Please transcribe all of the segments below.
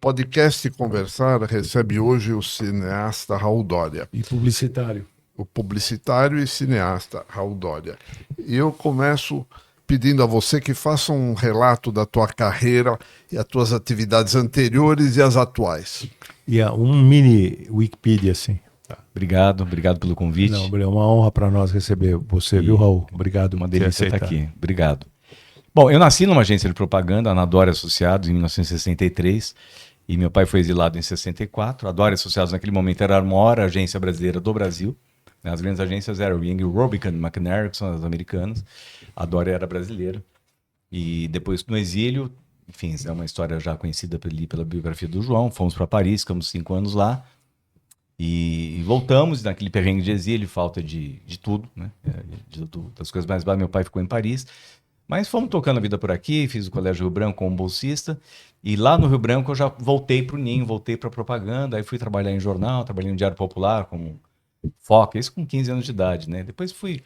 podcast Conversar recebe hoje o cineasta Raul Doria. E publicitário. O publicitário e cineasta Raul Doria. E eu começo pedindo a você que faça um relato da tua carreira e as tuas atividades anteriores e as atuais. E um mini Wikipedia, assim. Obrigado pelo convite. Não, é uma honra para nós receber você, viu, Raul? Obrigado. Uma delícia estar aqui. Obrigado. Bom, eu nasci numa agência de propaganda, a Dória Associados, em 1963, e meu pai foi exilado em 64. A Dória Associados, naquele momento, era a maior agência brasileira do Brasil. As grandes agências eram o Young Rubicon, McNair, que são as americanas. A Dória era brasileira. E depois, no exílio, enfim, é uma história já conhecida pela biografia do João. Fomos para Paris, ficamos 5 anos lá. E voltamos naquele perrengue de exílio, falta de tudo, né? Das coisas mais básicas. Meu pai ficou em Paris. Mas fomos tocando a vida por aqui, fiz o Colégio Rio Branco como bolsista. E lá no Rio Branco eu já voltei para o Ninho, voltei para a propaganda. Aí fui trabalhar em jornal, trabalhei no Diário Popular como foca, isso com 15 anos de idade, né? Depois fui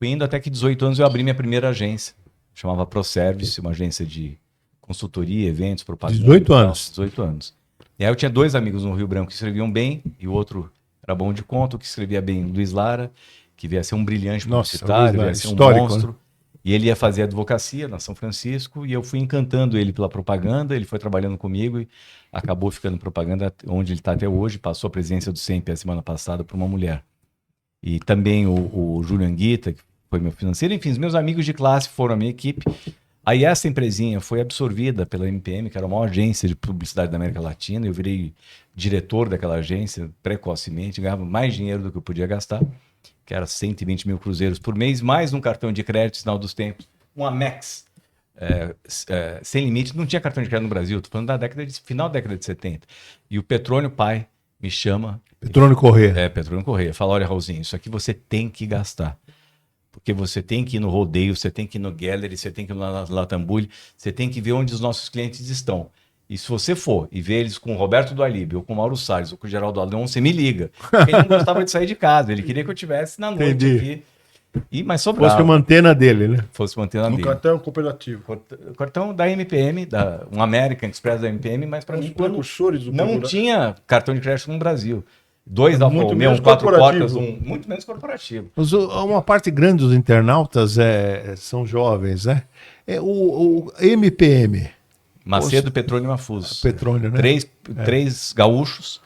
indo até que 18 anos eu abri minha primeira agência. Chamava ProService, uma agência de consultoria, eventos, propaganda. 18 anos. 18 anos. E aí eu tinha 2 amigos no Rio Branco que escreviam bem, e o outro era bom de conta, o que escrevia bem, Luiz Lara, que veio a ser um brilhante publicitário, veio a ser um monstro. Né? E ele ia fazer advocacia na São Francisco, e eu fui encantando ele pela propaganda, ele foi trabalhando comigo e acabou ficando propaganda onde ele está até hoje, passou a presidência do CEMP a semana passada para uma mulher. E também o Júlio Anguita, que foi meu financeiro, enfim, os meus amigos de classe foram a minha equipe. Aí essa empresinha foi absorvida pela MPM, que era a maior agência de publicidade da América Latina. Eu virei diretor daquela agência precocemente, ganhava mais dinheiro do que eu podia gastar, que era 120 mil cruzeiros por mês, mais um cartão de crédito, sinal dos tempos, um Amex, sem limite. Não tinha cartão de crédito no Brasil, estou falando final da década de 70. E o Petrônio pai me chama... Petrônio Corrêa. Petrônio Corrêa. Fala, olha, Raulzinho, isso aqui você tem que gastar. Porque você tem que ir no rodeio, você tem que ir no Gallery, você tem que ir na Latambule, você tem que ver onde os nossos clientes estão. E se você for e ver eles com o Roberto do Alíbio, ou com o Mauro Salles, ou com o Geraldo Aldeon, você me liga. Ele não gostava de sair de casa, ele queria que eu estivesse na noite aqui. Mas sobrava. Fosse uma antena dele, né? Fosse uma antena dele. Cartão cooperativo. Cartão da MPM, um American Express da MPM, mas para mim não tinha cartão de crédito no Brasil. 2 Alfa Romeo, 4 portas, muito menos corporativo. Uma parte grande dos internautas são jovens, né? O MPM. Macedo, Petrônio e Mafuso. Petrônio, né? Três gaúchos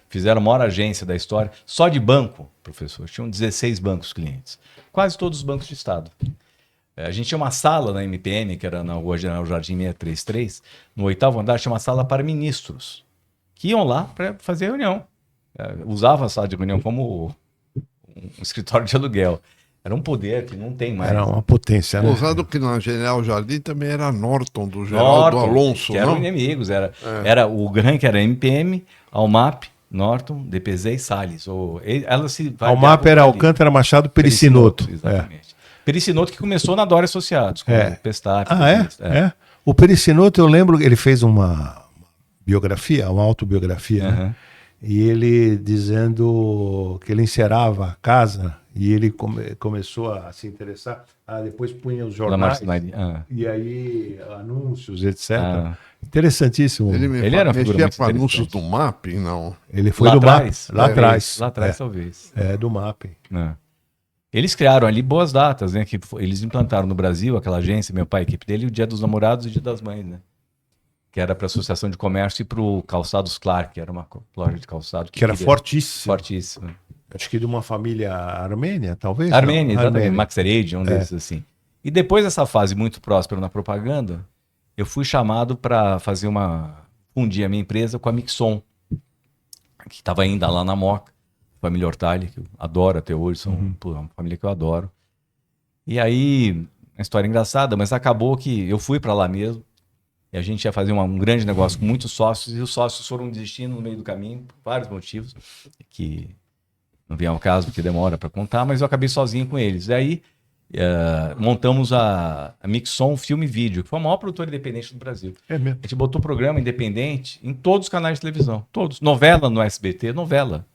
fizeram a maior agência da história. Só de banco, professor, tinham 16 bancos clientes. Quase todos os bancos de Estado. A gente tinha uma sala na MPM, que era na Rua General Jardim 633. No 8º andar tinha uma sala para ministros, que iam lá para fazer reunião. Usava a sala de reunião como um escritório de aluguel. Era um poder que não tem mais. Era uma potência, né? Ousado que na General Jardim também era Norton, do Geraldo Alonso, que eram inimigos. Era o ranking era MPM, Almap, Norton, DPZ e Salles. Almap era Alcântara Machado Pericinoto. Exatamente. Pericinoto que começou na Dória Associados, com o Pestap. O Pericinoto, eu lembro, ele fez uma biografia, uma autobiografia, né? E ele dizendo que ele encerava a casa e ele começou a se interessar. Depois punha os jornais e aí anúncios, etc. Interessantíssimo. Ele era mexia com anúncios do MAP, não? Ele foi lá do MAP. Lá atrás. Lá atrás, talvez. Do MAP. Eles criaram ali boas datas, né? Que eles implantaram no Brasil, aquela agência, meu pai, a equipe dele, o Dia dos Namorados e o Dia das Mães, né? Que era para a Associação de Comércio e para o Calçados Clark, que era uma loja de calçado. Que era fortíssima. Fortíssima. Acho que de uma família armênia, talvez? Armênia, exatamente. Max Heredi, um desses assim. E depois dessa fase muito próspera na propaganda, eu fui chamado para fundir a minha empresa com a Mixon, que estava ainda lá na Moca, família Hortali, que eu adoro até hoje, são uma família que eu adoro. E aí, uma história engraçada, mas acabou que eu fui para lá mesmo, e a gente ia fazer um grande negócio com muitos sócios, e os sócios foram desistindo no meio do caminho, por vários motivos, que não vem ao caso, porque demora para contar, mas eu acabei sozinho com eles. E aí, montamos a Mixon Filme e Vídeo, que foi a maior produtora independente do Brasil. É mesmo. A gente botou programa independente em todos os canais de televisão, todos. Novela no SBT, novela.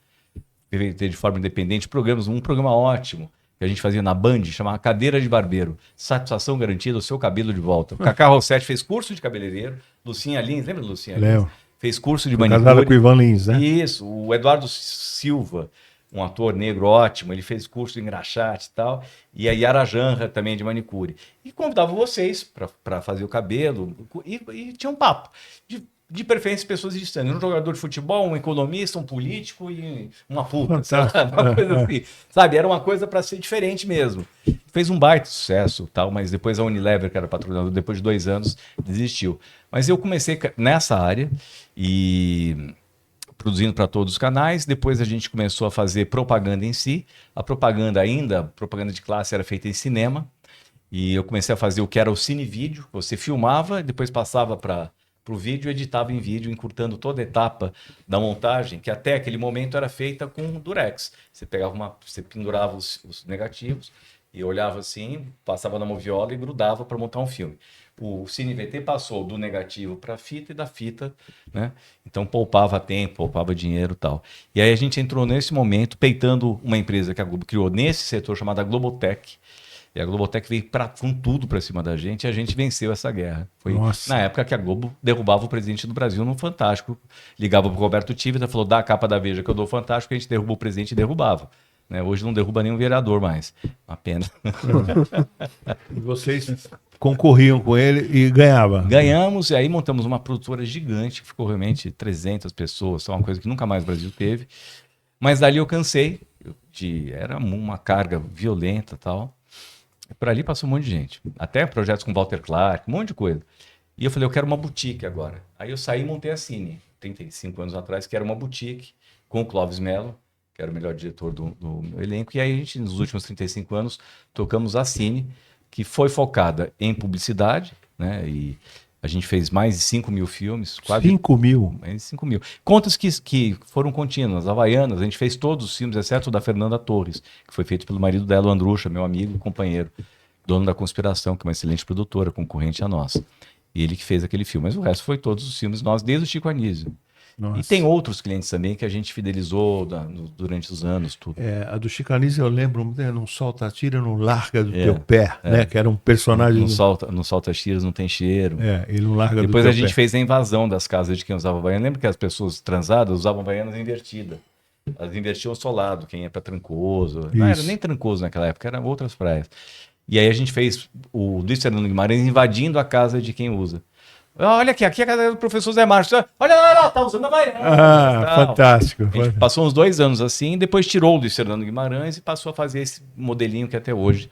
De forma independente, um programa ótimo, que a gente fazia na Band, chamava Cadeira de Barbeiro. Satisfação garantida, o seu cabelo de volta. O Cacá Rossetti fez curso de cabeleireiro. Lucinha Lins, lembra da Lucinha Lins? fez curso de Casado manicure. com o Ivan Lins, né? Isso, o Eduardo Silva, um ator negro ótimo, ele fez curso de engraxate e tal, e a Yara Janra também de manicure. E convidava vocês para fazer o cabelo, e tinha um papo. De preferência, pessoas distantes. Um jogador de futebol, um economista, um político e uma puta, sabe? Uma coisa assim. Sabe? Era uma coisa para ser diferente mesmo. Fez um baita sucesso, tal, mas depois a Unilever, que era patrocinador, depois de 2 anos, desistiu. Mas eu comecei nessa área e produzindo para todos os canais. Depois a gente começou a fazer propaganda em si. A propaganda de classe era feita em cinema. E eu comecei a fazer o que era o cinevídeo. Você filmava, depois passava para o vídeo, editava em vídeo, encurtando toda a etapa da montagem, que até aquele momento era feita com durex. Você pendurava os negativos e olhava assim, passava na moviola e grudava para montar um filme. O CineVT passou do negativo para a fita e da fita, né? Então poupava tempo, poupava dinheiro e tal. E aí a gente entrou nesse momento peitando uma empresa que a Globo criou nesse setor chamada Globotech. E a Globotech veio com tudo para cima da gente e a gente venceu essa guerra. Foi na época que a Globo derrubava o presidente do Brasil no Fantástico. Ligava para o Roberto Tivita e falou, dá a capa da Veja que eu dou o Fantástico, a gente derrubou o presidente e derrubava. Né? Hoje não derruba nenhum vereador mais. Uma pena. E vocês concorriam com ele e ganhavam? Ganhamos, e aí montamos uma produtora gigante, que ficou realmente 300 pessoas, uma coisa que nunca mais o Brasil teve. Mas dali eu cansei, era uma carga violenta e tal. E por ali passou um monte de gente. Até projetos com Walter Clark, um monte de coisa. E eu falei, eu quero uma boutique agora. Aí eu saí e montei a Cine, 35 anos atrás, que era uma boutique com o Clóvis Mello, que era o melhor diretor do meu elenco. E aí a gente, nos últimos 35 anos, tocamos a Cine, que foi focada em publicidade, né? E a gente fez mais de 5 mil filmes. Quase 5 mil? Mais de 5 mil. Contas que foram contínuas, Havaianas, a gente fez todos os filmes, exceto o da Fernanda Torres, que foi feito pelo marido dela, o Andrucha, meu amigo e companheiro, dono da Conspiração, que é uma excelente produtora, concorrente a nossa. E ele que fez aquele filme. Mas o resto foi todos os filmes nós, desde o Chico Anísio. Nossa. E tem outros clientes também que a gente fidelizou durante os anos. Tudo. A do Chico Anísio eu lembro, não solta a tira, não larga do teu pé, né? Que era um personagem... Não solta as tiras, não tem cheiro. Ele não larga do teu pé. Depois a gente fez a invasão das casas de quem usava Havaiana. Lembra que as pessoas transadas usavam Havaianas invertidas. Elas invertiam o solado, quem ia para Trancoso. Isso. Não era nem Trancoso naquela época, eram outras praias. E aí a gente fez o Luiz Fernando Guimarães invadindo a casa de quem usa. Olha aqui é a casa do professor Zé Márcio. Olha lá, tá usando a Havaiana. Fantástico. A gente passou uns 2 anos assim, depois tirou o Luiz Fernando Guimarães e passou a fazer esse modelinho que até hoje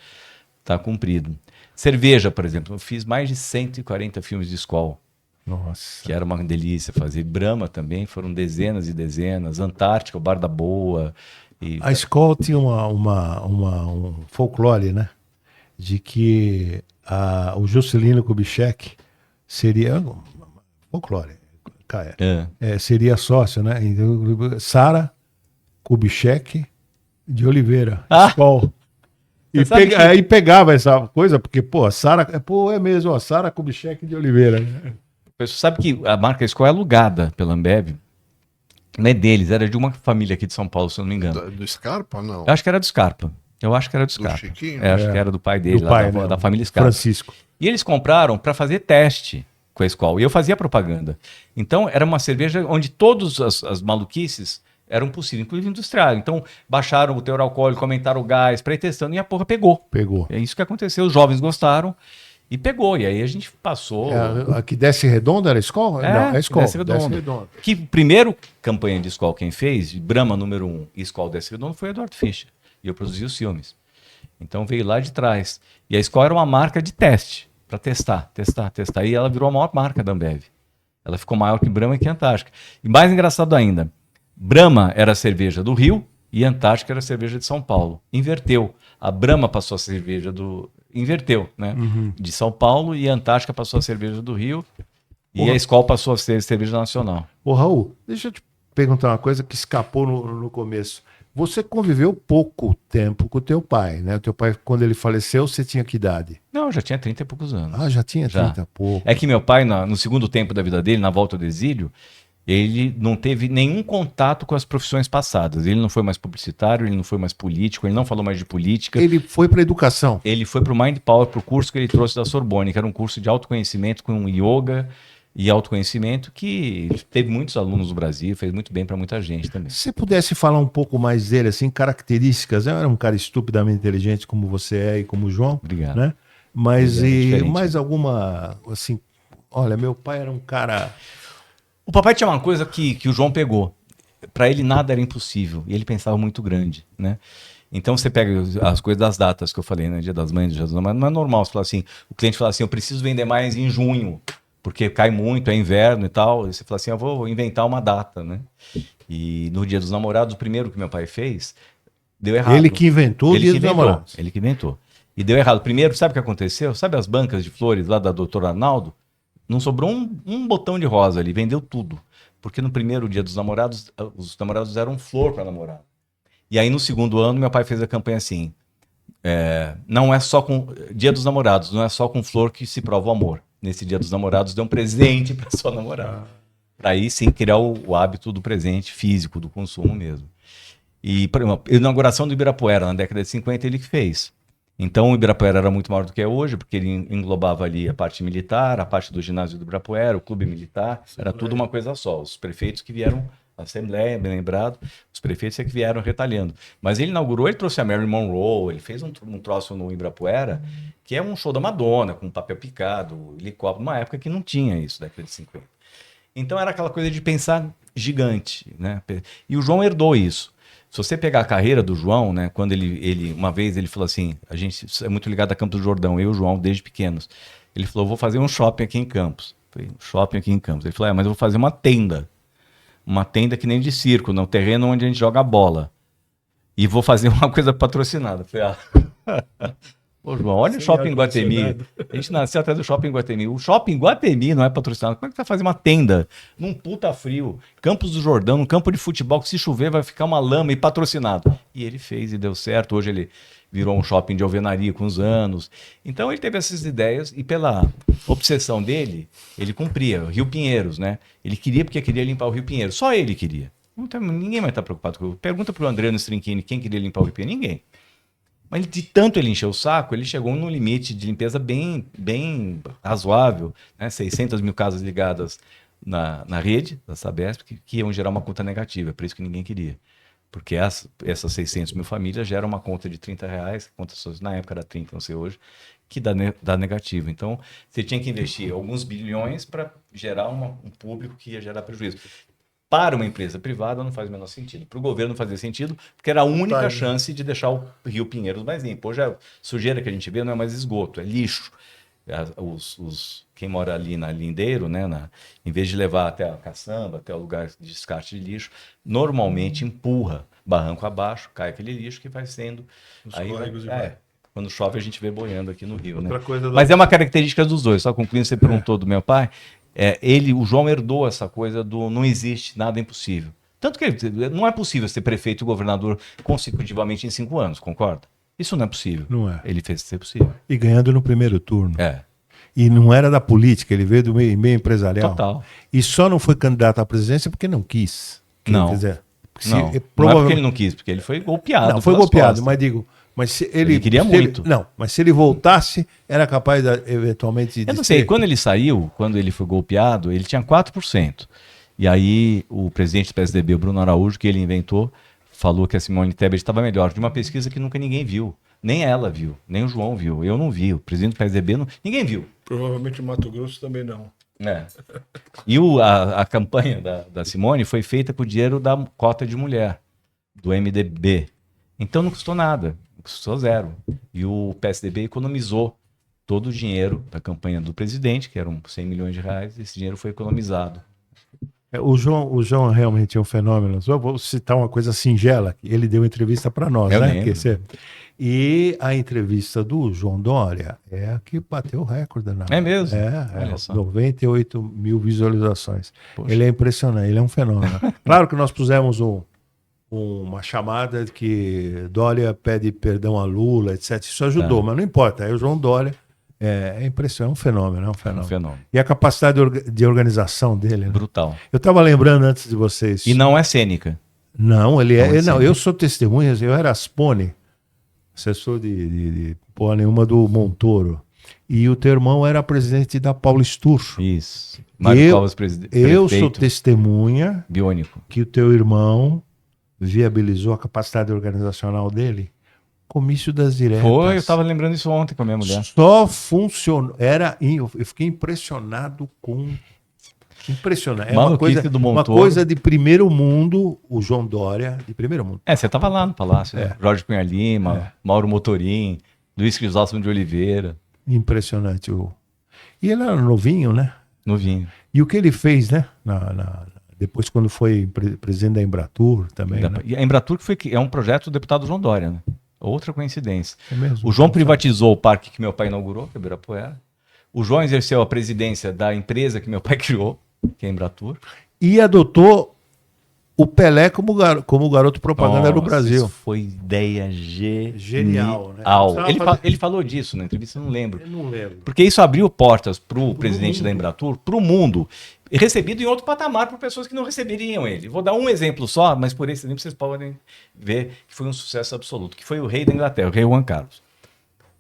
está cumprido. Cerveja, por exemplo, eu fiz mais de 140 filmes de Skol. Nossa. Que era uma delícia fazer. Brahma também, foram dezenas e dezenas. Antártica, o Bar da Boa. A Skol tinha um folclore, né? De que o Juscelino Kubitschek seria folclore, seria sócio, né? Então, Sara Kubitschek de Oliveira, Skol. E aí pegava essa coisa, porque, a Sara, é mesmo, Sara Kubitschek de Oliveira. Né? Você sabe que a marca Skol é alugada pela Ambev, não é deles, era de uma família aqui de São Paulo, se eu não me engano. Do Scarpa, não? Eu acho que era do Scarpa. Acho que era do pai dele, da família Scarpa. Francisco. E eles compraram para fazer teste com a Skol. E eu fazia propaganda. Então, era uma cerveja onde todas as maluquices eram possíveis, inclusive industrial. Então, baixaram o teor alcoólico, aumentaram o gás, para ir testando, e a porra pegou. É isso que aconteceu. Os jovens gostaram e pegou. E aí a gente passou... A que Desce Redonda era Skol? Não, é Skol. Desce Redonda. Que primeiro campanha de Skol quem fez, Brahma número 1 e Skol Desce Redonda, foi Eduardo Fischer. E eu produzi os filmes. Então veio lá de trás. E a Skol era uma marca de teste, para testar. E ela virou a maior marca da Ambev. Ela ficou maior que Brahma e que Antártica. E mais engraçado ainda, Brahma era a cerveja do Rio e Antártica era a cerveja de São Paulo. Inverteu. A Brahma passou a cerveja do... Inverteu, né? Uhum. De São Paulo, e a Antártica passou a cerveja do Rio. E a Skol passou a ser cerveja nacional. Ô, Raul, deixa eu te perguntar uma coisa que escapou no começo. Você conviveu pouco tempo com o teu pai, né? O teu pai, quando ele faleceu, você tinha que idade? Não, eu já tinha 30 e poucos anos. Já tinha 30 e pouco. É que meu pai, no segundo tempo da vida dele, na volta do exílio, ele não teve nenhum contato com as profissões passadas. Ele não foi mais publicitário, ele não foi mais político, ele não falou mais de política. Ele foi para educação? Ele foi para o Mind Power, para o curso que ele trouxe da Sorbonne, que era um curso de autoconhecimento com yoga, e autoconhecimento, que teve muitos alunos no Brasil, fez muito bem para muita gente também. Se você pudesse falar um pouco mais dele, assim, características, era um cara estupidamente inteligente como você é e como o João, Obrigado. né? Mas mais né? alguma, assim, olha, meu pai era um cara... O papai tinha uma coisa que o João pegou. Para ele nada era impossível, e ele pensava muito grande, né? Então você pega as coisas das datas que eu falei, né? Dia das Mães, Dia das Namoradas, não é normal você falar assim, o cliente fala assim, eu preciso vender mais em junho, porque cai muito, é inverno e tal. E você fala assim, eu vou inventar uma data, né? E no Dia dos Namorados, o primeiro que meu pai fez, deu errado. Ele que inventou o Dia dos Namorados. Ele que inventou. E deu errado. Primeiro, sabe o que aconteceu? Sabe as bancas de flores lá da doutora Arnaldo? Não sobrou um botão de rosa ali, vendeu tudo. Porque no primeiro Dia dos Namorados, os namorados deram flor para namorar. E aí no segundo ano, meu pai fez a campanha assim, não é só com... Dia dos Namorados, não é só com flor que se prova o amor. Nesse Dia dos Namorados, dê um presente para sua namorada. Para aí sim criar o hábito do presente físico, do consumo mesmo. E a inauguração do Ibirapuera, na década de 50, ele que fez. Então o Ibirapuera era muito maior do que é hoje, porque ele englobava ali a parte militar, a parte do ginásio do Ibirapuera, o clube militar, era tudo uma coisa só. Os prefeitos que vieram, a Assembleia, bem lembrado, os prefeitos é que vieram retalhando. Mas ele inaugurou, ele trouxe a Marilyn Monroe, ele fez um troço no Ibirapuera, que é um show da Madonna, com papel picado, helicóptero, numa época que não tinha isso, década de 50. Então era aquela coisa de pensar gigante, né? E o João herdou isso. Se você pegar a carreira do João, né, quando uma vez ele falou assim, a gente é muito ligado a Campos do Jordão, eu e o João, desde pequenos. Ele falou, vou fazer um shopping aqui em Campos. Falei, shopping aqui em Campos. Ele falou, mas eu vou fazer uma tenda. Uma tenda que nem de circo, no terreno onde a gente joga bola. E vou fazer uma coisa patrocinada. Falei, Ô, João, olha o Shopping Iguatemi. A gente nasceu atrás do Shopping Iguatemi. O Shopping Iguatemi não é patrocinado. Como é que vai fazer uma tenda num puta frio? Campos do Jordão, num campo de futebol que se chover vai ficar uma lama e patrocinado. E ele fez e deu certo. Hoje ele virou um shopping de alvenaria com os anos. Então ele teve essas ideias e pela obsessão dele, ele cumpria. Rio Pinheiros, né? Ele queria porque queria limpar o Rio Pinheiros. Só ele queria. Ninguém mais está preocupado com isso. Pergunta pro Adriano Strinchini quem queria limpar o Rio Pinheiros. Ninguém. Mas de tanto ele encheu o saco, ele chegou num limite de limpeza bem razoável, né? 600 mil casas ligadas na rede da Sabesp, que iam gerar uma conta negativa, por isso que ninguém queria. Porque essas 600 mil famílias geram uma conta de R$30, conta na época era 30, não sei hoje, que dá negativo. Então, você tinha que investir alguns bilhões para gerar um público que ia gerar prejuízo. Para uma empresa privada não faz o menor sentido. Para o governo não fazia sentido, porque era a única chance de deixar o Rio Pinheiros mais limpo. Hoje a sujeira que a gente vê não é mais esgoto, é lixo. Quem mora ali na Lindeiro, né, em vez de levar até a caçamba, até o lugar de descarte de lixo, normalmente empurra barranco abaixo, cai aquele lixo que vai sendo... Quando chove a gente vê boiando aqui no Rio. Né? Mas é uma característica dos dois. Só concluindo, você perguntou do meu pai... o João herdou essa coisa do não existe nada impossível. Tanto que não é possível ser prefeito e governador consecutivamente em 5 anos, concorda? Isso não é possível. Não é. Ele fez ser possível. E ganhando no primeiro turno. É. E não era da política, ele veio do meio empresarial. Total. E só não foi candidato à presidência porque não quis. Não. Quer dizer, não é porque ele não quis, porque ele foi golpeado. Não, foi golpeado, mas digo... Mas se ele queria muito. Mas se ele voltasse, era capaz de, eventualmente... Eu não sei, quando ele saiu, quando ele foi golpeado, ele tinha 4%. E aí o presidente do PSDB, o Bruno Araújo, que ele inventou, falou que a Simone Tebet estava melhor, de uma pesquisa que nunca ninguém viu. Nem ela viu, nem o João viu, eu não vi, o presidente do PSDB, ninguém viu. Provavelmente o Mato Grosso também não. E a campanha da Simone foi feita com o dinheiro da cota de mulher, do MDB. Então não custou nada. Custou zero. E o PSDB economizou todo o dinheiro da campanha do presidente, que eram 100 milhões de reais, esse dinheiro foi economizado. O João realmente é um fenômeno. Só vou citar uma coisa singela, que ele deu entrevista para nós, né? E a entrevista do João Dória é a que bateu o recorde. É mesmo? 98 mil visualizações. Poxa. Ele é impressionante, ele é um fenômeno. Claro que nós pusemos uma chamada que Dória pede perdão a Lula, etc. Isso ajudou, mas não importa. Aí o João Dória é impressionante, é um fenômeno. E a capacidade de organização dele. Né? Brutal. Eu estava lembrando antes de vocês. E não é cênica. Não, ele é. Não, eu sou testemunha, eu era Aspone, assessor de porra nenhuma do Montoro. E o teu irmão era presidente da Paulistur. Isso. Mário Covas, eu sou testemunha biônico que o teu irmão viabilizou a capacidade organizacional dele. Comício das diretas. Foi, eu estava lembrando isso ontem com a minha mulher. Só funcionou. Eu fiquei impressionado com... Impressionante. É uma coisa de primeiro mundo, o João Dória, de primeiro mundo. Você estava lá no Palácio, né? Jorge Cunha Lima, Mauro Motorim, Luiz Crisóstomo de Oliveira. Impressionante. E ele era novinho, né? Novinho. E o que ele fez, né? Depois, quando foi presidente da Embratur também. Né? E a Embratur é um projeto do deputado João Dória, né? Outra coincidência. É mesmo, o João privatizou o parque que meu pai inaugurou, que é Ibirapuera. O João exerceu a presidência da empresa que meu pai criou, que é a Embratur. E adotou o Pelé como garoto propaganda do Brasil. Isso foi ideia genial, né? Ele falou disso na entrevista, eu não lembro. Eu não lembro. Porque isso abriu portas para o presidente da Embratur, para o mundo, recebido em outro patamar por pessoas que não receberiam ele. Vou dar um exemplo só, mas por esse exemplo vocês podem ver que foi um sucesso absoluto, que foi o rei da Inglaterra, o rei Juan Carlos.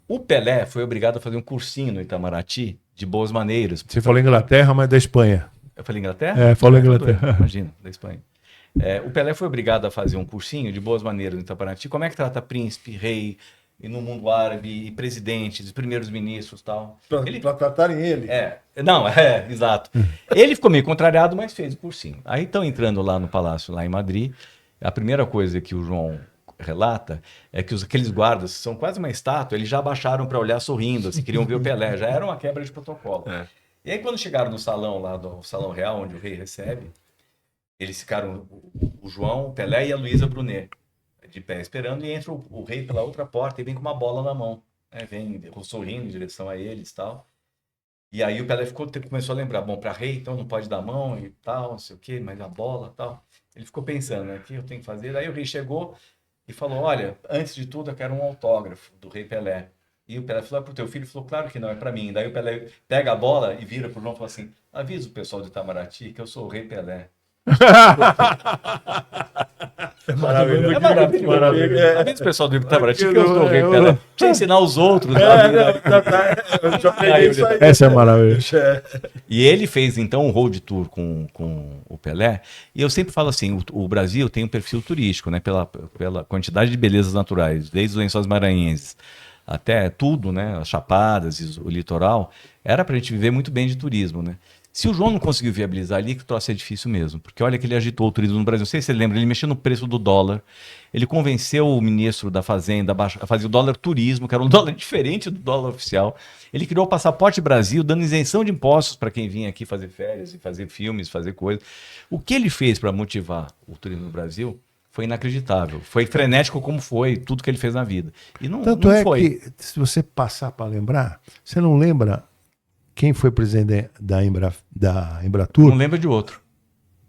O Pelé foi obrigado a fazer um cursinho no Itamaraty de boas maneiras. Você falou Inglaterra, mas da Espanha. Eu falei Inglaterra? Falou Inglaterra. Imagina, da Espanha. O Pelé foi obrigado a fazer um cursinho de boas maneiras no Itamaraty. Como é que trata príncipe, rei, e no mundo árabe, e presidentes, primeiros ministros e tal. Para tratarem ele. Exato. Ele ficou meio contrariado, mas fez o cursinho. Aí estão entrando lá no palácio, lá em Madrid. A primeira coisa que o João relata é que aqueles guardas, que são quase uma estátua, eles já abaixaram para olhar sorrindo, assim, queriam ver o Pelé. Já era uma quebra de protocolo. E aí quando chegaram no salão lá, do Salão Real, onde o rei recebe, eles ficaram, o João, o Pelé e a Luísa Brunet, de pé esperando, e entra o rei pela outra porta e vem com uma bola na mão. Vem sorrindo em direção a eles e tal. E aí o Pelé começou a lembrar, bom, para rei então não pode dar mão e tal, não sei o quê, mas a bola e tal. Ele ficou pensando, né, o que eu tenho que fazer? Aí o rei chegou e falou, olha, antes de tudo eu quero um autógrafo do rei Pelé. E o Pelé falou, pro teu filho? Ele falou, claro que não, é para mim. Daí o Pelé pega a bola e vira pro João e fala assim, avisa o pessoal de Itamaraty que eu sou o rei Pelé. Maravilhoso. Maravilhoso. Avisa o pessoal do Itamaraty que eu sou o rei Pelé. Deixa eu ensinar os outros. Eu já peguei isso aí. Essa é maravilhosa. E ele fez então um road tour com o Pelé. E eu sempre falo assim, o Brasil tem um perfil turístico, né? Pela quantidade de belezas naturais, desde os Lençóis Maranhenses até tudo, né? As Chapadas e o litoral, era para a gente viver muito bem de turismo, né? Se o João não conseguiu viabilizar ali, que o troço é difícil mesmo. Porque olha que ele agitou o turismo no Brasil. Não sei se você lembra, ele mexeu no preço do dólar. Ele convenceu o ministro da Fazenda a fazer o dólar turismo, que era um dólar diferente do dólar oficial. Ele criou o Passaporte Brasil, dando isenção de impostos para quem vinha aqui fazer férias, e fazer filmes, fazer coisas. O que ele fez para motivar o turismo no Brasil foi inacreditável. Foi frenético como foi tudo que ele fez na vida. E não, Tanto não é foi. que, se você passar para lembrar, você não lembra quem foi presidente da Embratur? Não lembro de outro.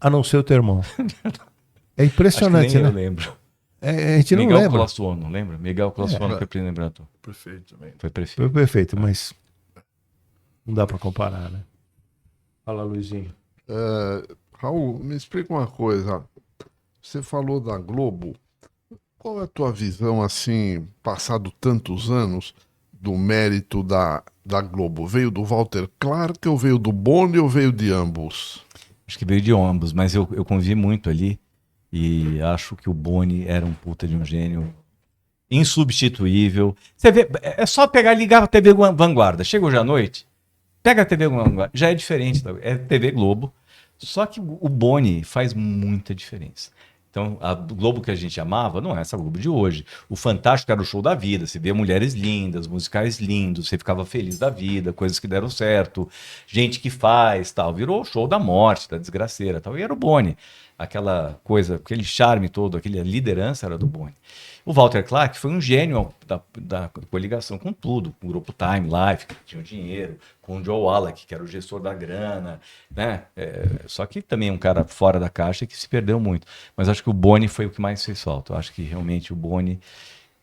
A não ser o teu irmão. É impressionante, né? Eu lembro. A gente Miguel não lembra. Colossuono, lembra? Miguel Colossuono foi presidente da Embratur. Perfeito também. Foi prefeito. Foi perfeito, mas não dá para comparar, né? Fala, Luizinho. Raul, me explica uma coisa. Você falou da Globo. Qual é a tua visão, assim, passado tantos anos, do mérito da Globo? Veio do Walter Clark ou veio do Boni ou veio de ambos? Acho que veio de ambos, mas eu convivi muito ali e acho que o Boni era um puta de um gênio insubstituível. Você vê, é só pegar e ligar a TV Vanguarda. Chega hoje à noite, pega a TV Vanguarda, já é diferente, é TV Globo, só que o Boni faz muita diferença. Então, a Globo que a gente amava não é essa Globo de hoje. O Fantástico era o show da vida. Você via mulheres lindas, musicais lindos, você ficava feliz da vida, coisas que deram certo, gente que faz, tal. Virou o show da morte, da desgraceira, tal. E era o Boni. Aquela coisa, aquele charme todo, aquela liderança era do Boni. O Walter Clark foi um gênio da coligação com tudo, com o grupo Time Life, que tinha o dinheiro, com o Joe Wallach, que era o gestor da grana, né? Só que também um cara fora da caixa que se perdeu muito. Mas acho que o Boni foi o que mais fez falta. Eu acho que realmente o Boni,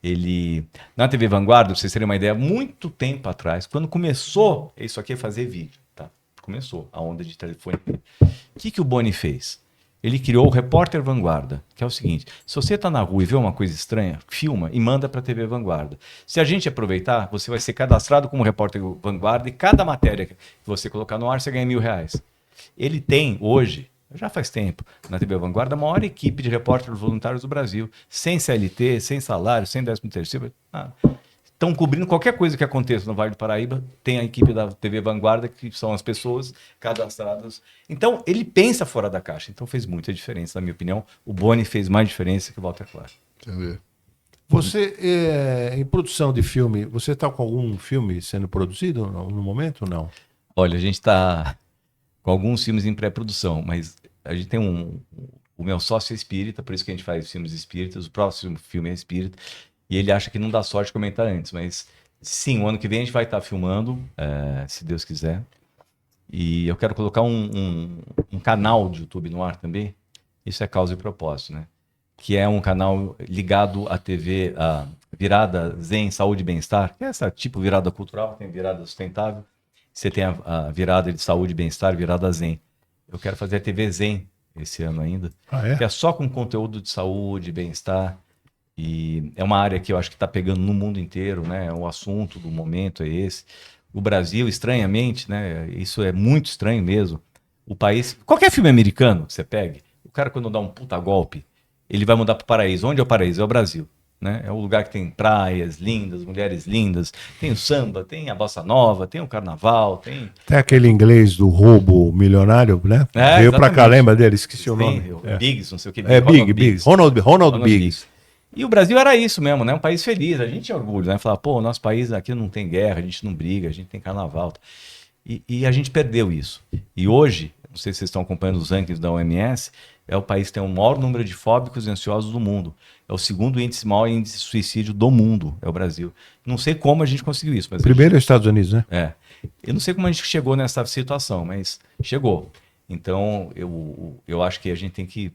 ele... Na TV Vanguarda, pra vocês terem uma ideia, muito tempo atrás, quando começou isso aqui, fazer vídeo, tá? Começou a onda de telefone. O que o Boni fez? Ele criou o Repórter Vanguarda, que é o seguinte: se você está na rua e vê uma coisa estranha, filma e manda para a TV Vanguarda. Se a gente aproveitar, você vai ser cadastrado como Repórter Vanguarda e cada matéria que você colocar no ar, você ganha R$ 1.000. Ele tem hoje, já faz tempo, na TV Vanguarda, a maior equipe de repórteres voluntários do Brasil, sem CLT, sem salário, sem 13º, nada. Estão cobrindo qualquer coisa que aconteça no Vale do Paraíba, tem a equipe da TV Vanguarda, que são as pessoas cadastradas. Então, ele pensa fora da caixa. Então, fez muita diferença, na minha opinião. O Boni fez mais diferença que o Walter Clark. Entendeu? Você, em produção de filme, você está com algum filme sendo produzido no momento ou não? Olha, a gente está com alguns filmes em pré-produção, mas a gente tem o meu sócio é espírita, por isso que a gente faz filmes espíritas. O próximo filme é espírita. E ele acha que não dá sorte comentar antes, mas sim, o ano que vem a gente vai estar filmando, se Deus quiser. E eu quero colocar um canal de YouTube no ar também. Isso é causa e propósito, né? Que é um canal ligado à TV, a Virada Zen Saúde e Bem-Estar, que é essa tipo virada cultural, tem virada sustentável. Você tem a virada de saúde e bem-estar, virada Zen. Eu quero fazer a TV Zen esse ano ainda, que é só com conteúdo de saúde, bem-estar. E é uma área que eu acho que está pegando no mundo inteiro, né? O assunto do momento é esse. O Brasil, estranhamente, né? Isso é muito estranho mesmo. O país, qualquer filme americano que você pegue, o cara quando dá um puta golpe, ele vai mudar para o paraíso. Onde é o paraíso? É o Brasil, né? É o lugar que tem praias lindas, mulheres lindas, tem o samba, tem a bossa nova, tem o carnaval, tem... Tem aquele inglês do roubo milionário, né? Veio pra cá, lembra dele? Esqueci o nome. Biggs, não sei o que. Biggs. Ronald Biggs. E o Brasil era isso mesmo, né? Um país feliz. A gente tinha orgulho, né? Falar, pô, nosso país aqui não tem guerra, a gente não briga, a gente tem carnaval. E a gente perdeu isso. E hoje, não sei se vocês estão acompanhando os rankings da OMS, é o país que tem o maior número de fóbicos e ansiosos do mundo. É o segundo maior índice de suicídio do mundo, é o Brasil. Não sei como a gente conseguiu isso. Mas primeiro é os Estados Unidos, né? Eu não sei como a gente chegou nessa situação, mas chegou. Então, eu acho que a gente tem que,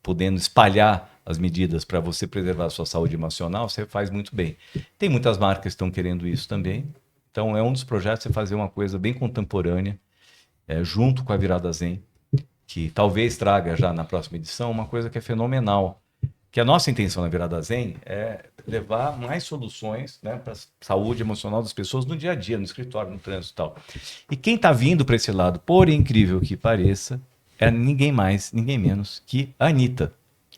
podendo espalhar as medidas para você preservar a sua saúde emocional, você faz muito bem. Tem muitas marcas que estão querendo isso também. Então, é um dos projetos você fazer uma coisa bem contemporânea, junto com a Virada Zen, que talvez traga já na próxima edição uma coisa que é fenomenal. Que a nossa intenção na Virada Zen é levar mais soluções, né, para a saúde emocional das pessoas no dia a dia, no escritório, no trânsito e tal. E quem está vindo para esse lado, por incrível que pareça, é ninguém mais, ninguém menos que a Anitta.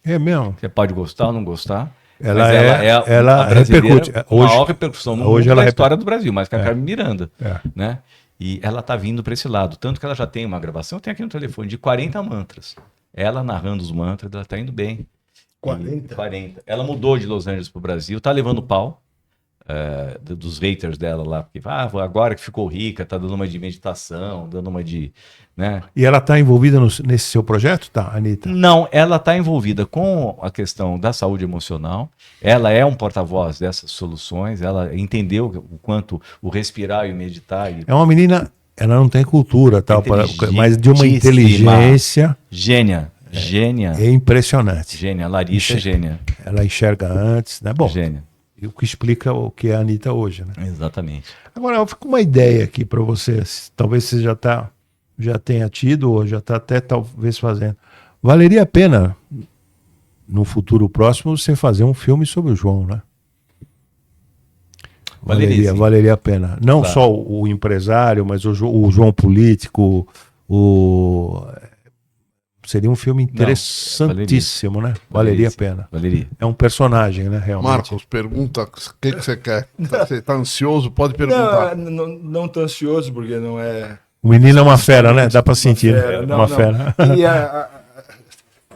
É mesmo? Você pode gostar ou não gostar. Ela repercute. Hoje, maior repercussão no hoje mundo da história do Brasil, mais que a Carmen Miranda. É. Né? E ela está vindo para esse lado. Tanto que ela já tem uma gravação, eu tenho aqui no telefone, de 40 mantras. Ela narrando os mantras, ela está indo bem. 40. Ela mudou de Los Angeles para o Brasil, está levando pau dos haters dela lá. Porque agora que ficou rica, está dando uma de meditação, dando uma de... Né? E ela está envolvida nesse seu projeto, tá, Anitta? Não, ela está envolvida com a questão da saúde emocional. Ela é um porta-voz dessas soluções. Ela entendeu o quanto o respirar e o meditar... É uma menina, ela não tem cultura, tal, mas de uma inteligência... Gênia. É impressionante. Gênia, Larissa é gênia. Ela enxerga antes, né? Bom, gênia. O que explica o que é a Anitta hoje, né? Exatamente. Agora, eu fico uma ideia aqui para você. Talvez você já tenha tido ou já está até talvez fazendo. Valeria a pena, no futuro próximo, você fazer um filme sobre o João, né? Valeria a pena. Não só o empresário, mas o João político, seria um filme interessantíssimo, né? Valeria a pena. Valeria. É um personagem, né? Realmente. Marcos, pergunta o que você quer. Você está ansioso? Pode perguntar. Não tô ansioso, porque não é... O menino é uma fera, né? Dá para sentir. Uma fera. E a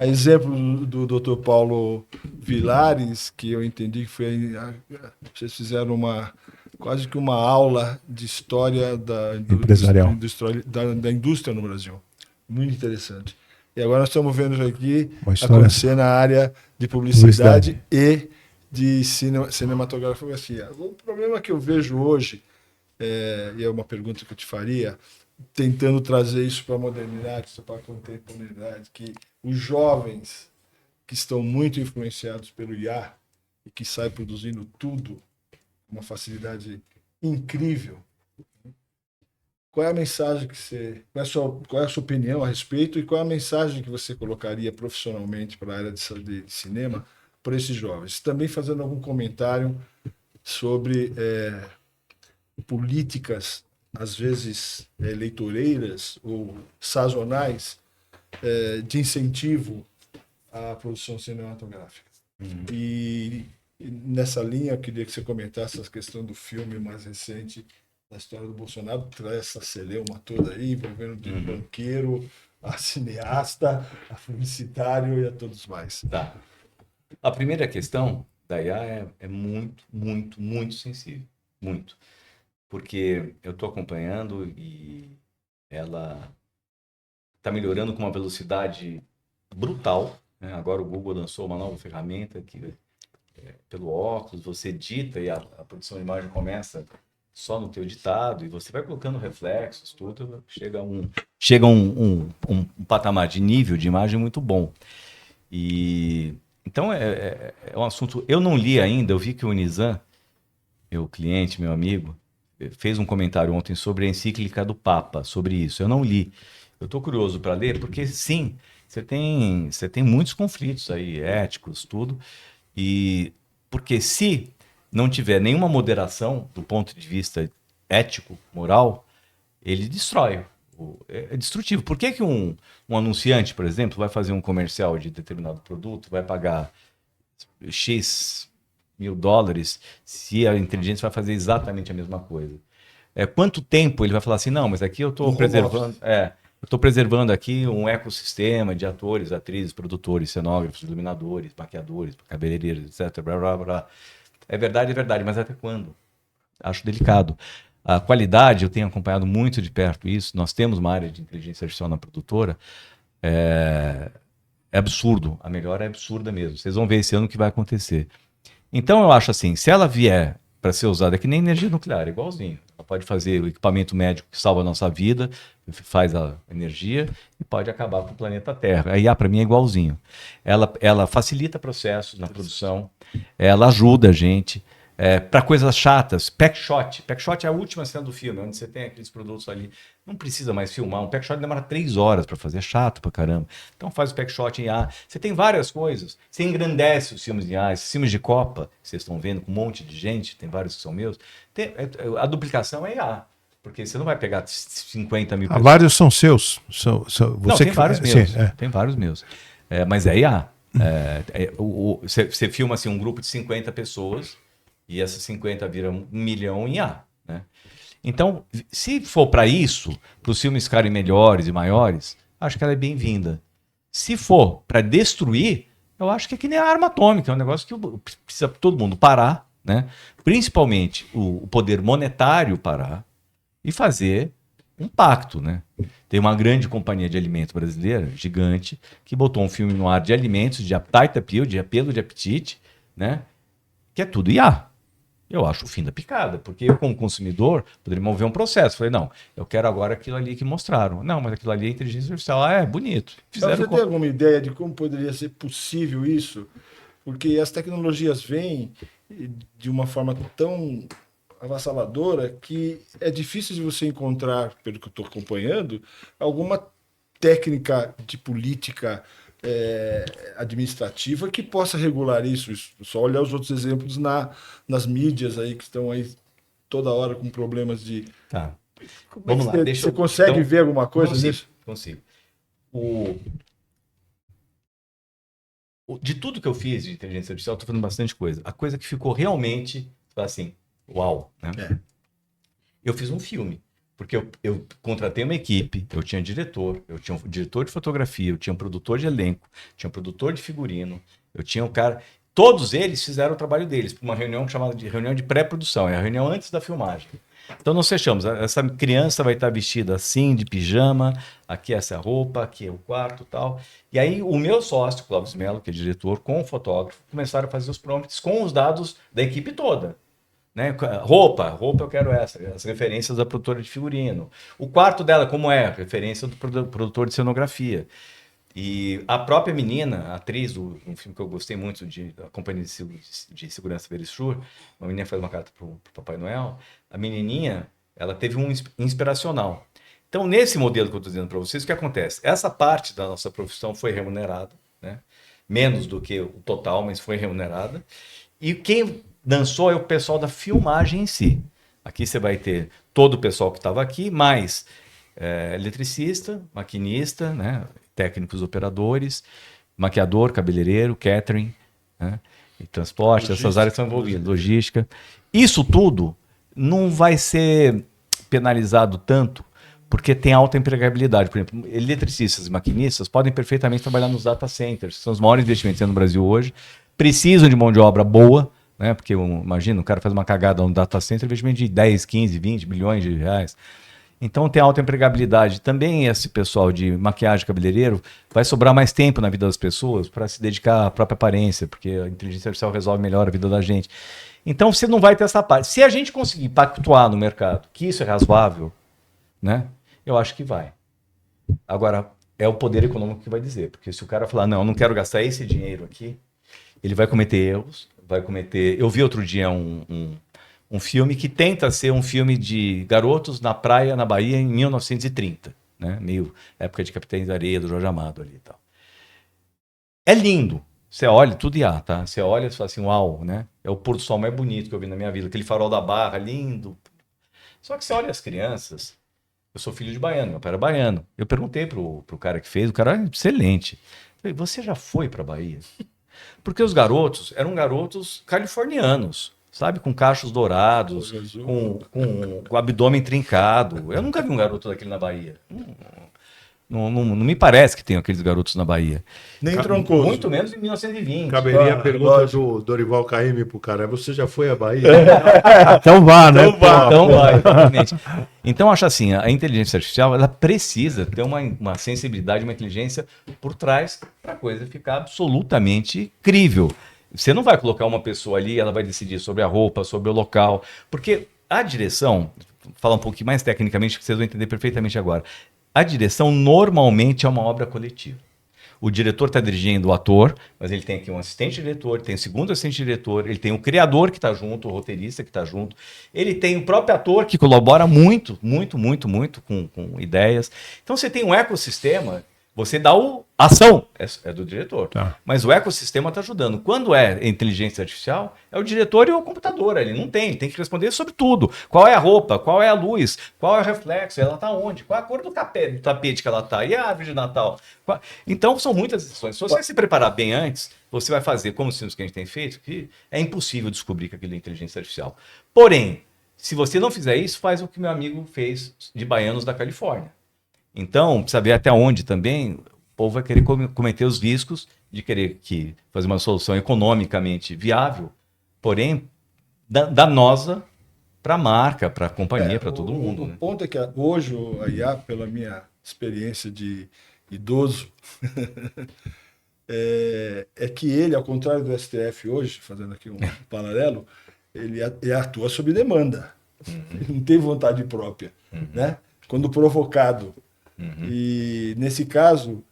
exemplo do Dr. Paulo Vilares, que eu entendi que vocês fizeram quase que uma aula de história empresarial da indústria no Brasil. Muito interessante. E agora nós estamos vendo aqui acontecer na área de publicidade e de cinematografia. O problema que eu vejo hoje, e é uma pergunta que eu te faria, tentando trazer isso para a modernidade, para a contemporaneidade, que os jovens que estão muito influenciados pelo IA e que saem produzindo tudo, uma facilidade incrível, qual é a mensagem que você... Qual é a sua opinião a respeito e qual é a mensagem que você colocaria profissionalmente para a área de cinema para esses jovens? Também fazendo algum comentário sobre políticas, às vezes eleitoreiras ou sazonais, de incentivo à produção cinematográfica. E nessa linha, eu queria que você comentasse essa questão do filme mais recente da história do Bolsonaro, traz essa celeuma toda aí, envolvendo o banqueiro, a cineasta, a publicitário e a todos mais. Tá. A primeira questão da IA é muito, muito, muito sensível. Muito. Porque eu estou acompanhando e ela está melhorando com uma velocidade brutal, né? Agora o Google lançou uma nova ferramenta que, pelo óculos, você edita e a produção de imagem começa só no teu editado e você vai colocando reflexos, tudo, chega um patamar de nível de imagem muito bom. E então é um assunto... Eu não li ainda, eu vi que o Nizam, meu cliente, meu amigo, fez um comentário ontem sobre a encíclica do Papa, sobre isso. Eu não li. Eu estou curioso para ler, porque sim, você tem muitos conflitos aí, éticos, tudo. E porque se não tiver nenhuma moderação do ponto de vista ético, moral, ele destrói. É destrutivo. Por que um anunciante, por exemplo, vai fazer um comercial de determinado produto, vai pagar X mil dólares se a inteligência vai fazer exatamente a mesma coisa? Quanto tempo ele vai falar assim, não, mas aqui eu estou preservando... Eu estou preservando aqui um ecossistema de atores, atrizes, produtores, cenógrafos, iluminadores, maquiadores, cabeleireiros, etc. Blá, blá, blá. É verdade, mas até quando? Acho delicado. A qualidade, eu tenho acompanhado muito de perto isso. Nós temos uma área de inteligência artificial na produtora. É absurdo. A melhora é absurda mesmo. Vocês vão ver esse ano o que vai acontecer. Então, eu acho assim, se ela vier para ser usada, é que nem energia nuclear, igualzinho. Ela pode fazer o equipamento médico que salva a nossa vida, faz a energia e pode acabar com o planeta Terra. A IA, para mim, é igualzinho. Ela facilita processos na produção, ela ajuda a gente. Para coisas chatas, packshot. Packshot é a última cena do filme, onde você tem aqueles produtos ali. Não precisa mais filmar. Um packshot demora 3 horas para fazer, é chato pra caramba. Então faz o packshot em IA. Você tem várias coisas. Você engrandece os filmes em IA. Esses filmes de Copa, que vocês estão vendo com um monte de gente, tem vários que são meus. A duplicação é IA. Porque você não vai pegar 50 mil pessoas. Vários são seus. Não, tem vários meus. Sim, tem vários meus. Mas é IA. Você filma assim, um grupo de 50 pessoas. E essas 50 viram 1 milhão em A, né? Então, se for para isso, para os filmes ficarem melhores e maiores, acho que ela é bem-vinda. Se for para destruir, eu acho que é que nem a arma atômica, é um negócio que precisa todo mundo parar, né? Principalmente o poder monetário parar e fazer um pacto, né? Tem uma grande companhia de alimento brasileira, gigante, que botou um filme no ar de alimentos, de appetite appeal, de apelo de apetite, né? Que é tudo IA. Eu acho o fim da picada, porque eu, como consumidor, poderia mover um processo. Falei, não, eu quero agora aquilo ali que mostraram. Não, mas aquilo ali é inteligência artificial. É bonito. Você tem alguma ideia de como poderia ser possível isso? Porque as tecnologias vêm de uma forma tão avassaladora que é difícil de você encontrar, pelo que eu estou acompanhando, alguma técnica de política administrativa que possa regular isso. Só olhar os outros exemplos nas mídias aí que estão aí toda hora com problemas de... Tá. Vamos lá. Você consegue ver alguma coisa disso? Consigo. De tudo que eu fiz de inteligência artificial, estou fazendo bastante coisa. A coisa que ficou realmente assim, uau, né? Eu fiz um filme. Porque eu contratei uma equipe, eu tinha diretor, eu tinha um diretor de fotografia, eu tinha um produtor de elenco, tinha um produtor de figurino, eu tinha um cara... Todos eles fizeram o trabalho deles, para uma reunião chamada de reunião de pré-produção, é a reunião antes da filmagem. Então nós fechamos, essa criança vai estar vestida assim, de pijama, aqui essa roupa, aqui é o quarto e tal. E aí o meu sócio, Clóvis Mello, que é diretor, com o fotógrafo, começaram a fazer os prompts com os dados da equipe toda. Né? Roupa eu quero as referências da produtora de figurino. O quarto dela, como é? Referência do produtor de cenografia. E a própria menina, a atriz, um filme que eu gostei muito, da Companhia de Segurança Verisure, uma menina faz uma carta para o Papai Noel, a menininha, ela teve um inspiracional. Então, nesse modelo que eu estou dizendo para vocês, o que acontece? Essa parte da nossa profissão foi remunerada, né? Menos do que o total, mas foi remunerada. E quem dançou é o pessoal da filmagem em si. Aqui você vai ter todo o pessoal que estava aqui, mais eletricista, maquinista, né? Técnicos operadores, maquiador, cabeleireiro, catering, né? E transporte, logística, essas áreas são envolvidas, logística. Isso tudo não vai ser penalizado tanto, porque tem alta empregabilidade. Por exemplo, eletricistas e maquinistas podem perfeitamente trabalhar nos data centers, que são os maiores investimentos no Brasil hoje, precisam de mão de obra boa, né? Porque imagina, o cara faz uma cagada no data center, investimento de 10, 15, 20 bilhões de reais. Então tem alta empregabilidade. Também esse pessoal de maquiagem, cabeleireiro, vai sobrar mais tempo na vida das pessoas para se dedicar à própria aparência, porque a inteligência artificial resolve melhor a vida da gente. Então você não vai ter essa parte. Se a gente conseguir pactuar no mercado que isso é razoável, né? Eu acho que vai. Agora, é o poder econômico que vai dizer. Porque se o cara falar, não, eu não quero gastar esse dinheiro aqui, ele vai cometer erros, vai cometer... Eu vi outro dia um filme que tenta ser um filme de garotos na praia, na Bahia, em 1930. Né? Meio época de Capitães da Areia, do Jorge Amado ali e tal. É lindo. Você olha, tudo IA, tá? Você olha e fala assim, uau, né? É o pôr do sol mais bonito que eu vi na minha vida. Aquele farol da Barra, lindo. Só que você olha as crianças... Eu sou filho de baiano, meu pai era baiano. Eu perguntei pro cara que fez, o cara era excelente. Eu falei, você já foi para Bahia? Porque os garotos eram garotos californianos, sabe? Com cachos dourados, com o abdômen trincado. Eu nunca vi um garoto daquele na Bahia. Não me parece que tem aqueles garotos na Bahia. Nem troncoso. Muito menos em 1920. Caberia a pergunta do Dorival Caymmi pro cara. Você já foi à Bahia? Então vá, né? Então vai, exatamente. Então, acho assim, a inteligência artificial, ela precisa ter uma sensibilidade, uma inteligência por trás para a coisa ficar absolutamente crível. Você não vai colocar uma pessoa ali, ela vai decidir sobre a roupa, sobre o local, porque a direção, vou falar um pouquinho mais tecnicamente, que vocês vão entender perfeitamente agora. A direção normalmente é uma obra coletiva. O diretor está dirigindo o ator, mas ele tem aqui um assistente diretor, tem um segundo assistente diretor, ele tem o criador que está junto, o roteirista que está junto, ele tem o próprio ator que colabora muito com ideias. Então você tem um ecossistema, você dá a ação, é do diretor, tá. Mas o ecossistema está ajudando. Quando é inteligência artificial, é o diretor e o computador, ele não tem, ele tem que responder sobre tudo. Qual é a roupa, qual é a luz, qual é o reflexo, ela está onde, qual é a cor do tapete que ela está, e a árvore de Natal. Então são muitas decisões. Se você se preparar bem antes, você vai fazer, como os filmes que a gente tem feito, que é impossível descobrir que aquilo é inteligência artificial. Porém, se você não fizer isso, faz o que meu amigo fez de baianos da Califórnia. Então, precisa ver até onde também o povo vai querer cometer os riscos de querer fazer uma solução economicamente viável, porém danosa para a marca, para a companhia, para todo mundo. O ponto é que hoje a IA, pela minha experiência de idoso, é que ele, ao contrário do STF hoje, fazendo aqui um paralelo, ele atua sob demanda. Ele não tem vontade própria, né? Quando provocado. E nesse caso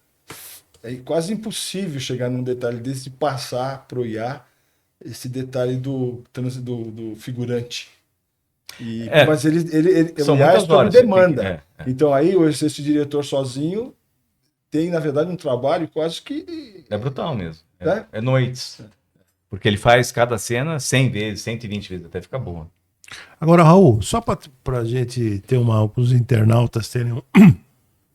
é quase impossível chegar num detalhe desse, de passar para o IA esse detalhe do figurante. Mas ele o IA é sob demanda. Então aí esse diretor sozinho tem, na verdade, um trabalho quase que... É brutal mesmo. É noites. Porque ele faz cada cena 100 vezes, 120 vezes, até ficar boa. Agora, Raul, só para a gente ter os internautas terem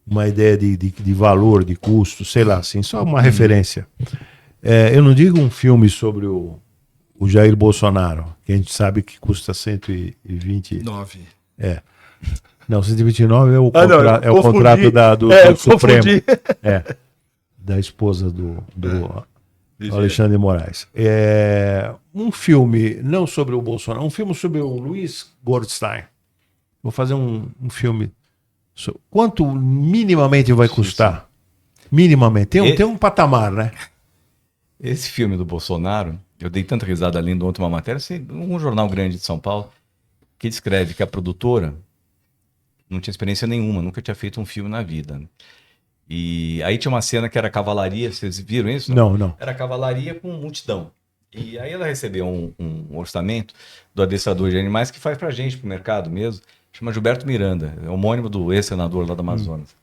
uma ideia de valor, de custo, sei lá, assim, só uma referência. Eu não digo um filme sobre o Jair Bolsonaro, que a gente sabe que custa 129. Não, 129 é o contrato do Supremo. Da esposa do Alexandre de Moraes. Um filme, não sobre o Bolsonaro, um filme sobre o Luiz Goldstein. Vou fazer um filme. Quanto minimamente vai custar? Minimamente. Tem um patamar, né? Esse filme do Bolsonaro, eu dei tanta risada lendo ontem uma matéria, um jornal grande de São Paulo, que descreve que a produtora não tinha experiência nenhuma, nunca tinha feito um filme na vida. E aí tinha uma cena que era cavalaria, vocês viram isso? Não. Era cavalaria com multidão. E aí ela recebeu um orçamento do adestrador de animais que faz pra gente, pro mercado mesmo, chama Gilberto Miranda, é homônimo do ex-senador lá do Amazonas.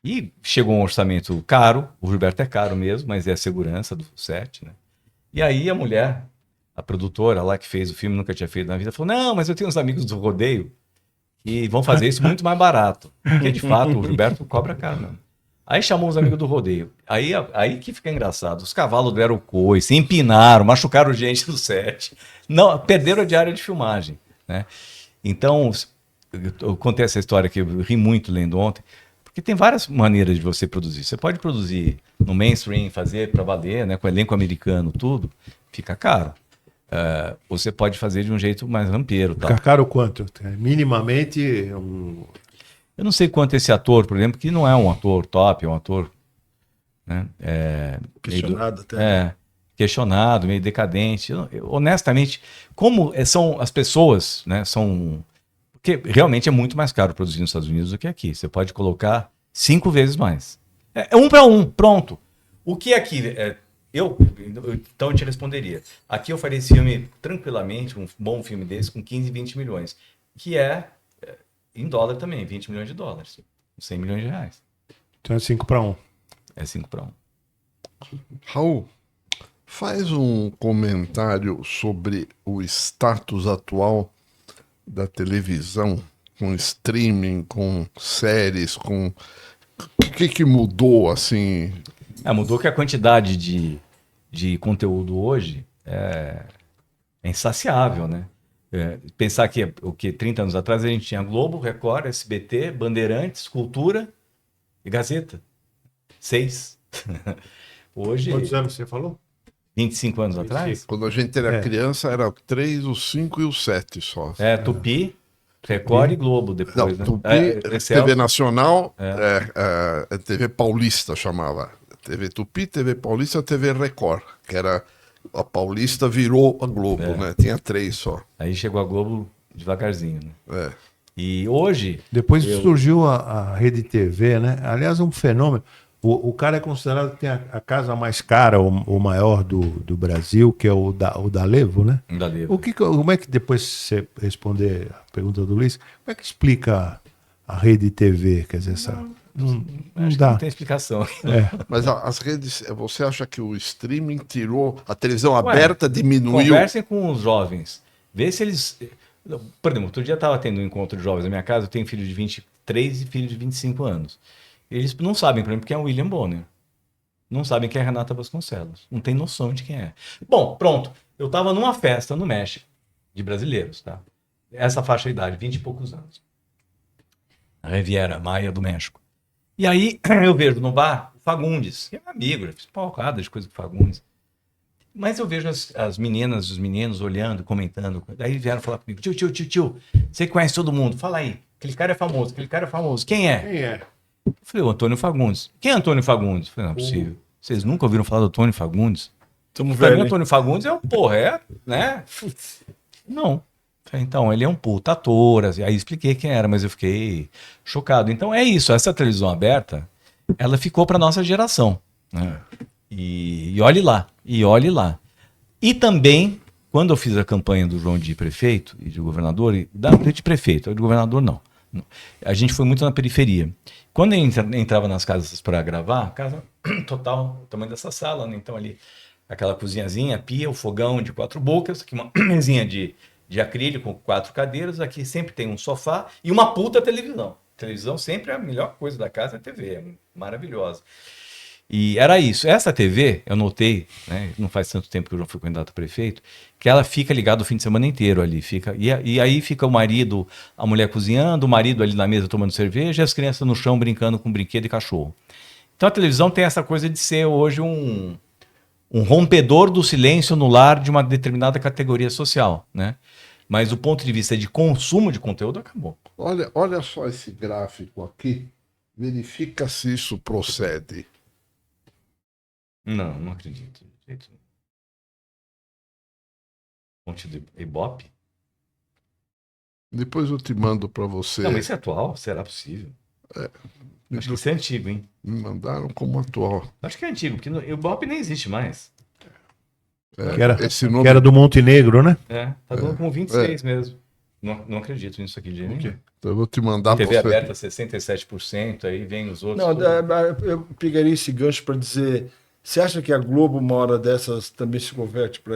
E chegou um orçamento caro, o Gilberto é caro mesmo, mas é a segurança do set, né? E aí a mulher, a produtora lá que fez o filme, nunca tinha feito na vida, falou, não, mas eu tenho uns amigos do rodeio que vão fazer isso muito mais barato. Porque, de fato, o Gilberto cobra caro mesmo. Aí chamou os amigos do rodeio. Aí que fica engraçado. Os cavalos deram coice, empinaram, machucaram gente do set. Não, perderam a diária de filmagem, né? Então, eu contei essa história que eu ri muito lendo ontem, porque tem várias maneiras de você produzir. Você pode produzir no mainstream, fazer para valer, né, com elenco americano, tudo, fica caro. Você pode fazer de um jeito mais rampeiro. Fica caro quanto? Minimamente Eu não sei quanto esse ator, por exemplo, que não é um ator top, é um ator, né, questionado até. Questionado, meio decadente. Honestamente, como são as pessoas, né, porque realmente é muito mais caro produzir nos Estados Unidos do que aqui. Você pode colocar 5 vezes mais. É 1 para 1, pronto. O que aqui... Então eu te responderia. Aqui eu faria esse filme tranquilamente, um bom filme desse, com 15, 20 milhões. Que em dólar também, 20 milhões de dólares. 100 milhões de reais. Então é 5 para 1. É 5 para 1. Raul, faz um comentário sobre o status atual da televisão, com streaming, com séries, com... O que mudou, assim? Mudou que a quantidade de conteúdo hoje é insaciável, né? Pensar que 30 anos atrás a gente tinha Globo, Record, SBT, Bandeirantes, Cultura e Gazeta. 6. Hoje... Quantos anos você falou? 25 anos atrás? Quando a gente era criança, era o 3, o 5 e o 7 só. Tupi, Record e Globo depois, Não, né? Tupi, TV Nacional, TV Paulista chamava. TV Tupi, TV Paulista, TV Record, que era... A Paulista virou a Globo, né? Tinha 3 só. Aí chegou a Globo devagarzinho, né? E hoje... Depois surgiu a Rede TV, né? Aliás, um fenômeno. O cara é considerado que tem a casa mais cara, o maior do Brasil, que é o da Levo, né? Da Levo. Como é que, depois você responder a pergunta do Luiz, como é que explica a Rede TV? Quer dizer, não dá. Não tem explicação. Mas as redes, você acha que o streaming tirou, a televisão aberta diminuiu? Conversem com os jovens. Vê se eles... Por exemplo, outro dia estava tendo um encontro de jovens na minha casa, eu tenho filho de 23 e filho de 25 anos. Eles não sabem, por exemplo, quem é o William Bonner. Não sabem quem é a Renata Vasconcelos. Não tem noção de quem é. Bom, pronto. Eu estava numa festa no México, de brasileiros, tá? Essa faixa de idade, 20 e poucos anos. A Riviera Maia do México. E aí eu vejo no bar o Fagundes, que é meu amigo, já fiz porrada de coisa com o Fagundes. Mas eu vejo as meninas, os meninos olhando, comentando. Daí vieram falar comigo, tio, você conhece todo mundo, fala aí, aquele cara é famoso, quem é? Quem é? Eu falei, o Antônio Fagundes. Quem é Antônio Fagundes? Eu falei, não é possível. Vocês nunca ouviram falar do Antônio Fagundes? Tamo Pra mim, velho. Antônio Fagundes né? Não. Então, ele é um puta ator, assim, aí expliquei quem era, mas eu fiquei chocado. Então é isso, essa televisão aberta, ela ficou para nossa geração, né? E olhe lá. E também, quando eu fiz a campanha do João de prefeito e de governador, de prefeito, de governador não. A gente foi muito na periferia. Quando eu entrava nas casas para gravar, casa total, o tamanho dessa sala, né? Então ali, aquela cozinhazinha, pia, o fogão de 4 bocas, aqui uma mesinha de acrílico com 4 cadeiras, aqui sempre tem um sofá e uma puta televisão. Televisão sempre é a melhor coisa da casa, é a TV, é maravilhosa. E era isso. Essa TV, eu notei, né, não faz tanto tempo que eu já fui candidato a prefeito, que ela fica ligada o fim de semana inteiro ali. E aí fica o marido, a mulher cozinhando, o marido ali na mesa tomando cerveja e as crianças no chão brincando com brinquedo e cachorro. Então a televisão tem essa coisa de ser hoje um rompedor do silêncio no lar de uma determinada categoria social, né? Mas do ponto de vista de consumo de conteúdo, acabou. Olha só esse gráfico aqui. Verifica se isso procede. Não acredito. Fonte do Ibope? Depois eu te mando para você. Não, mas isso é atual? Será possível? Acho que isso é antigo, hein? Me mandaram como atual. Acho que é antigo, porque o Ibope nem existe mais. Que era do Montenegro, né? Tá dando com 26 mesmo. Não acredito nisso aqui, de O quê? Eu vou te mandar TV pra você. aberta 67%, aí vem os outros. Não, tudo. eu pegaria esse gancho para dizer. Você acha que a Globo, uma hora dessas, também se converte para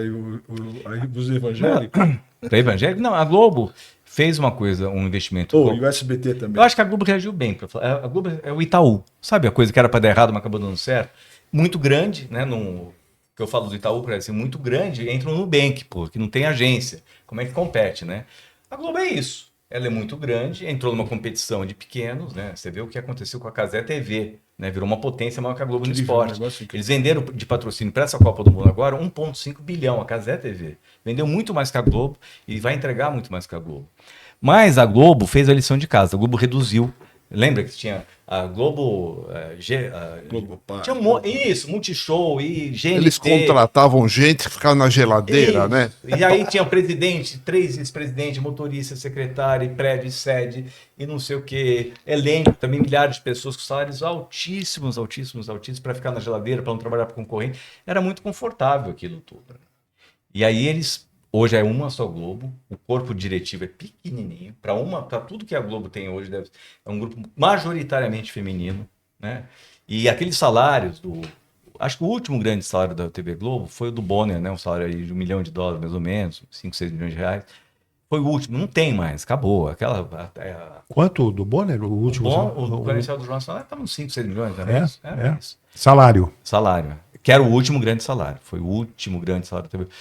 os evangélicos? Para evangélico? Não, a Globo fez uma coisa, um investimento. Ou e o SBT também? Eu acho que a Globo reagiu bem. A Globo é o Itaú. Sabe a coisa que era para dar errado, mas acabou dando certo? Muito grande, né? Que eu falo do Itaú, parece muito grande, entra no Nubank, pô, que não tem agência. Como é que compete, né? A Globo é isso. Ela é muito grande, entrou numa competição de pequenos, né? Você vê o que aconteceu com a Cazé TV, né? Virou uma potência maior que a Globo no esporte. Eles venderam de patrocínio para essa Copa do Mundo agora 1,5 bilhão, a Cazé TV. Vendeu muito mais que a Globo e vai entregar muito mais que a Globo. Mas a Globo fez a lição de casa, a Globo reduziu. Lembra que tinha a Globo... Globo Par. Tinha isso, Multishow e GNT. Eles contratavam gente que ficava na geladeira, Isso. né? E aí tinha presidente, 3 vice-presidentes, motorista, secretário, prédio, sede e não sei o que, elenco, também milhares de pessoas com salários altíssimos para ficar na geladeira, para não trabalhar para concorrente. Era muito confortável aquilo tudo. E aí hoje é uma só Globo, o corpo diretivo é pequenininho, para tudo que a Globo tem hoje, é um grupo majoritariamente feminino, né? E aqueles salários acho que o último grande salário da TV Globo foi o do Bonner, né? Um salário aí de $1 milhão, mais ou menos, 5, 6 milhões de reais. Foi o último, não tem mais, acabou. Quanto do Bonner? O último? O comercial do Jornal Nacional estava uns 5, 6 milhões, né? É. Isso. Salário. Que era o último grande salário. Foi o último grande salário da TV.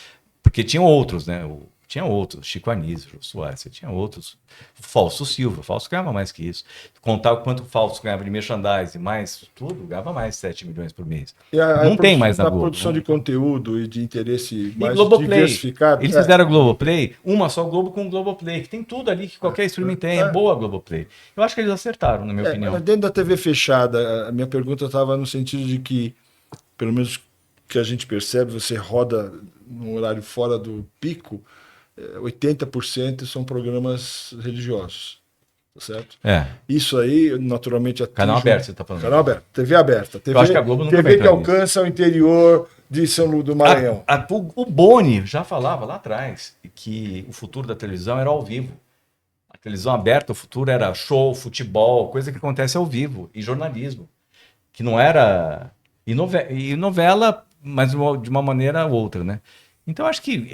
Porque tinham outros, né? Tinha outros, Chico Anísio, Jô Soares, tinha outros. Fausto Silva, Fausto ganhava mais que isso. Contar o quanto o Fausto ganhava de merchandising, mais tudo, ganhava mais 7 milhões por mês. Não tem mais na Globo. produção de conteúdo e de interesse mais Globoplay. diversificado. Eles fizeram a Globoplay, uma só Globo com o Globoplay, que tem tudo ali que qualquer streaming tem, é boa a Globoplay. Eu acho que eles acertaram, na minha opinião. Dentro da TV fechada, a minha pergunta estava no sentido de que, pelo menos que a gente percebe, você roda num horário fora do pico, 80% são programas religiosos, tá certo? Isso aí, naturalmente, atinge... Canal aberto, você está falando. Canal aberto, TV aberta. Eu acho que a Globo nunca TV que alcança o interior de São Luís do Maranhão. O Boni já falava lá atrás que o futuro da televisão era ao vivo. A televisão aberta, o futuro era show, futebol, coisa que acontece ao vivo, e jornalismo. Que não era... E novela, mas de uma maneira ou outra, né? Então, acho que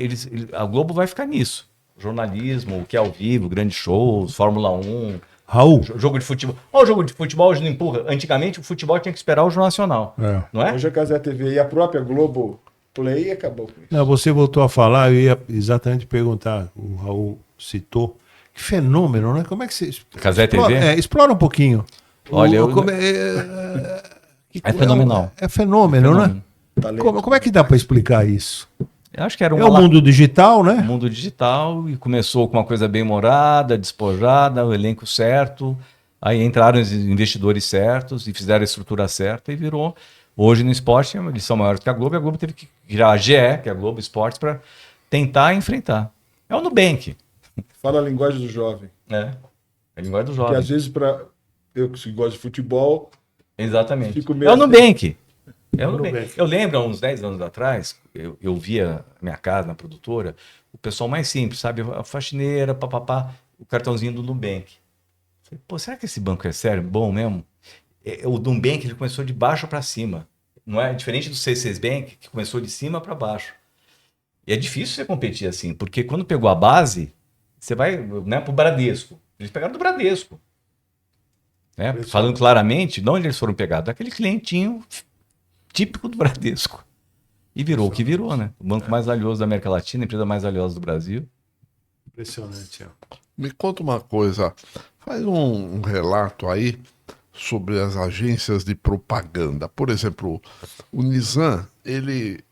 a Globo vai ficar nisso. Jornalismo, o que é ao vivo, grandes shows, Fórmula 1. Raul. Jogo de futebol. O jogo de futebol hoje não empurra. Antigamente, o futebol tinha que esperar o Jornal Nacional. Não é? Hoje a Cazé TV e a própria Globo Play acabou com isso. Não, você voltou a falar, eu ia exatamente perguntar. O Raul citou. Que fenômeno, né? Como é que você... Cazé TV? Explora um pouquinho. Olha, é fenomenal. É fenômeno, né? Como é que dá para explicar isso? Eu acho que era o mundo digital, né? O mundo digital, e começou com uma coisa bem morada, despojada, o elenco certo, aí entraram os investidores certos e fizeram a estrutura certa e virou. Hoje no esporte, eles são maiores que a Globo teve que virar a GE, que é a Globo Esportes, para tentar enfrentar. É o Nubank. Fala a linguagem do jovem. É a linguagem do jovem. Que às vezes, para eu que gosto de futebol... Exatamente. É o Nubank. Eu lembro, há uns 10 anos atrás, eu via a minha casa, na produtora, o pessoal mais simples, sabe? A faxineira, papapá, o cartãozinho do Nubank. Falei, pô, será que esse banco é sério? Bom mesmo? O Nubank, ele começou de baixo para cima. Não é diferente do C6 Bank, que começou de cima para baixo. E é difícil você competir assim, porque quando pegou a base, você vai, né, pro Bradesco. Eles pegaram do Bradesco. Né? Falando claramente, de onde eles foram pegados? Daquele clientinho típico do Bradesco. E virou o que virou, né? O banco mais valioso da América Latina, a empresa mais valiosa do Brasil. Impressionante. Me conta uma coisa, faz um relato aí sobre as agências de propaganda. Por exemplo, o Nizam, ele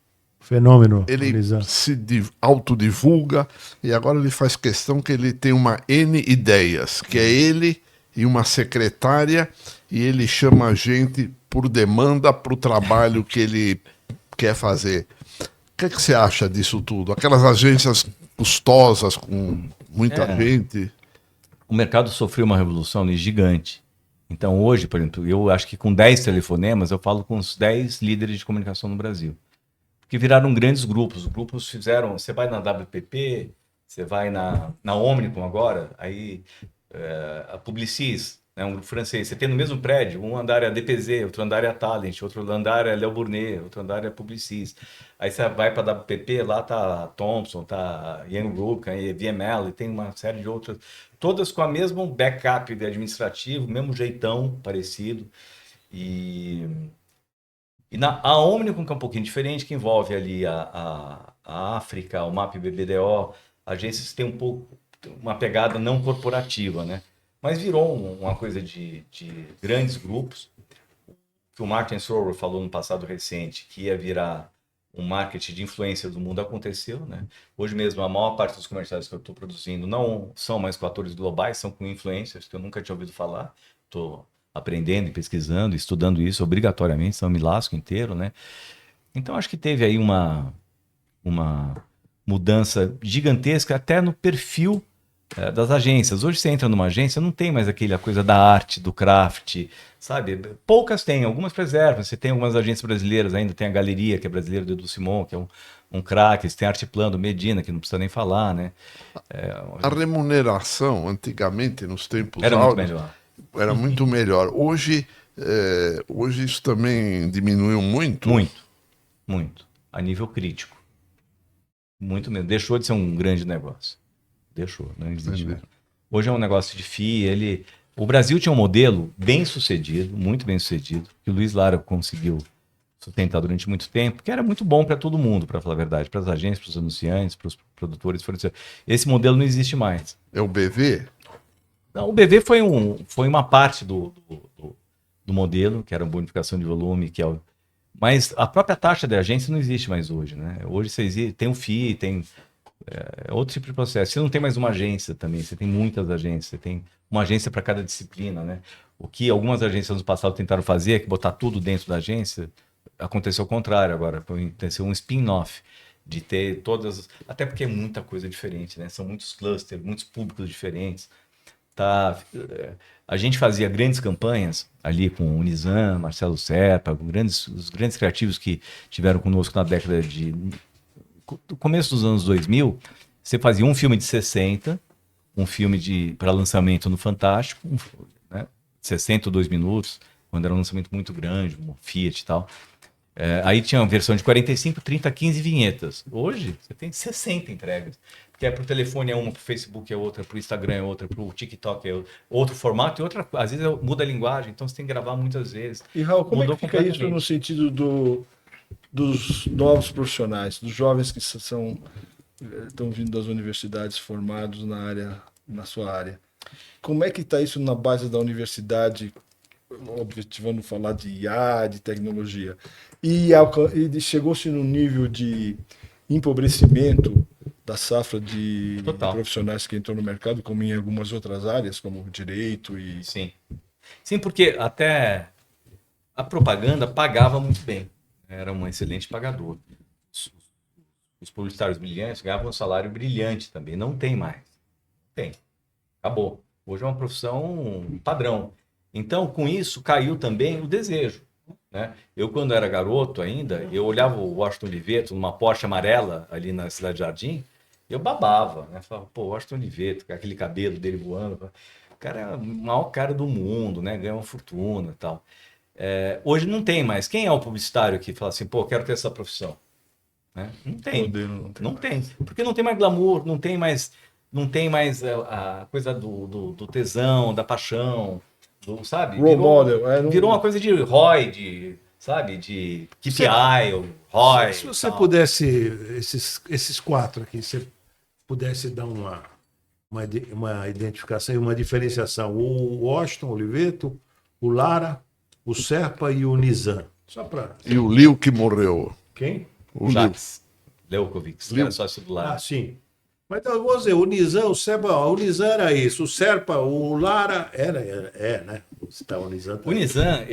se autodivulga e agora ele faz questão que ele tem uma N ideias, que é ele e uma secretária, e ele chama a gente por demanda para o trabalho que ele quer fazer. O que você acha disso tudo? Aquelas agências custosas com muita gente. O mercado sofreu uma revolução gigante. Então hoje, por exemplo, eu acho que com 10 telefonemas eu falo com os 10 líderes de comunicação no Brasil. Porque viraram grandes grupos. Os grupos fizeram... Você vai na WPP, Você vai na Omnicom agora, aí a Publicis, né, um grupo francês, você tem no mesmo prédio, um andar é a DPZ, outro andar é a Talent, outro andar é a Léo Burnet, outro andar é a Publicis. Aí você vai para a WPP, lá tá a Thomson, tá a Ian Group, a VML, e tem uma série de outras, todas com a mesmo backup de administrativo, mesmo jeitão parecido. A Omnicom, que é um pouquinho diferente, que envolve ali a África, o MAP BBDO, agências que têm um pouco uma pegada não corporativa, né? Mas virou uma coisa de grandes grupos, que o Martin Sorow falou no passado recente, que ia virar um marketing de influência do mundo, aconteceu, né? Hoje mesmo, a maior parte dos comerciais que eu estou produzindo não são mais com atores globais, são com influencers, que eu nunca tinha ouvido falar. Estou aprendendo, pesquisando, estudando isso obrigatoriamente, senão eu me lasco inteiro, né? Então, acho que teve aí uma mudança gigantesca até no perfil das agências. Hoje você entra numa agência, não tem mais aquela coisa da arte, do craft, sabe? Poucas têm, algumas preservam. Você tem algumas agências brasileiras ainda, tem a Galeria, que é brasileira, do Edu Simon, que é um craque. Você tem a Arte Plan, do Medina, que não precisa nem falar, né? A remuneração, antigamente, nos tempos era muito áureos, melhor. era muito melhor. Hoje isso também diminuiu muito. Muito. A nível crítico. Muito mesmo. Deixou de ser um grande negócio. Deixou, não existe mais. Hoje é um negócio de FII. O Brasil tinha um modelo bem sucedido, muito bem sucedido, que o Luiz Lara conseguiu sustentar durante muito tempo, que era muito bom para todo mundo, para falar a verdade, para as agências, para os anunciantes, para os produtores, fornecedores. Esse modelo não existe mais. É o BV? Não, o BV foi uma parte do modelo, que era a bonificação de volume, mas a própria taxa de agência não existe mais hoje, né? Hoje você tem o FII, tem outro tipo de processo. Você não tem mais uma agência também, você tem muitas agências, você tem uma agência para cada disciplina, né? O que algumas agências no passado tentaram fazer, é que botar tudo dentro da agência, aconteceu o contrário agora, aconteceu um spin-off de ter todas, até porque é muita coisa diferente, né? São muitos clusters, muitos públicos diferentes. A gente fazia grandes campanhas ali com o Nizam, Marcelo Serpa, com os grandes criativos que tiveram conosco na década do começo dos anos 2000. Você fazia um filme de 60, um filme para lançamento no Fantástico, né, 62 minutos, quando era um lançamento muito grande, um Fiat e tal. Aí tinha uma versão de 45, 30, 15 vinhetas. Hoje, você tem 60 entregas. Que para o telefone é uma, para o Facebook é outra, para o Instagram é outra, para o TikTok é outro formato e outra, às vezes muda a linguagem, então você tem que gravar muitas vezes. E Raul, como é que fica isso no sentido dos novos profissionais, dos jovens que estão vindo das universidades formados na sua área? Como é que está isso na base da universidade, objetivando falar de IA, de tecnologia? E chegou-se num nível de empobrecimento da safra de profissionais que entram no mercado, como em algumas outras áreas, como o direito e... Sim, porque até a propaganda pagava muito bem. Era um excelente pagador. Os publicitários brilhantes ganhavam um salário brilhante também. Não tem mais. Tem. Acabou. Hoje é uma profissão padrão. Então, com isso, caiu também o desejo. Né? Eu, quando era garoto ainda, eu olhava o Washington Oliveto numa Porsche amarela ali na Cidade Jardim, eu babava, né? Falava, pô, Washington Oliveto, com aquele cabelo dele voando. O cara é o maior cara do mundo, né? Ganha uma fortuna e tal. Hoje não tem mais. Quem é o publicitário que fala assim, pô, quero ter essa profissão? Né? Não tem. Não tem. Porque não tem mais glamour, não tem mais a coisa do tesão, da paixão, sabe? Virou uma coisa de ROI, sabe? De KPI, ROI. Se você pudesse, esses quatro aqui, você pudesse dar uma identificação e uma diferenciação. O Washington Oliveto, o Lara, o Serpa e o Nizam. E o Liu que morreu. Quem? O Jacques Leukovics, que era sócio do Lara. Ah, sim. Mas então, eu vou dizer, o Nizam, o Serpa, o Nizam era isso, o Serpa, o Lara né? O Nizam,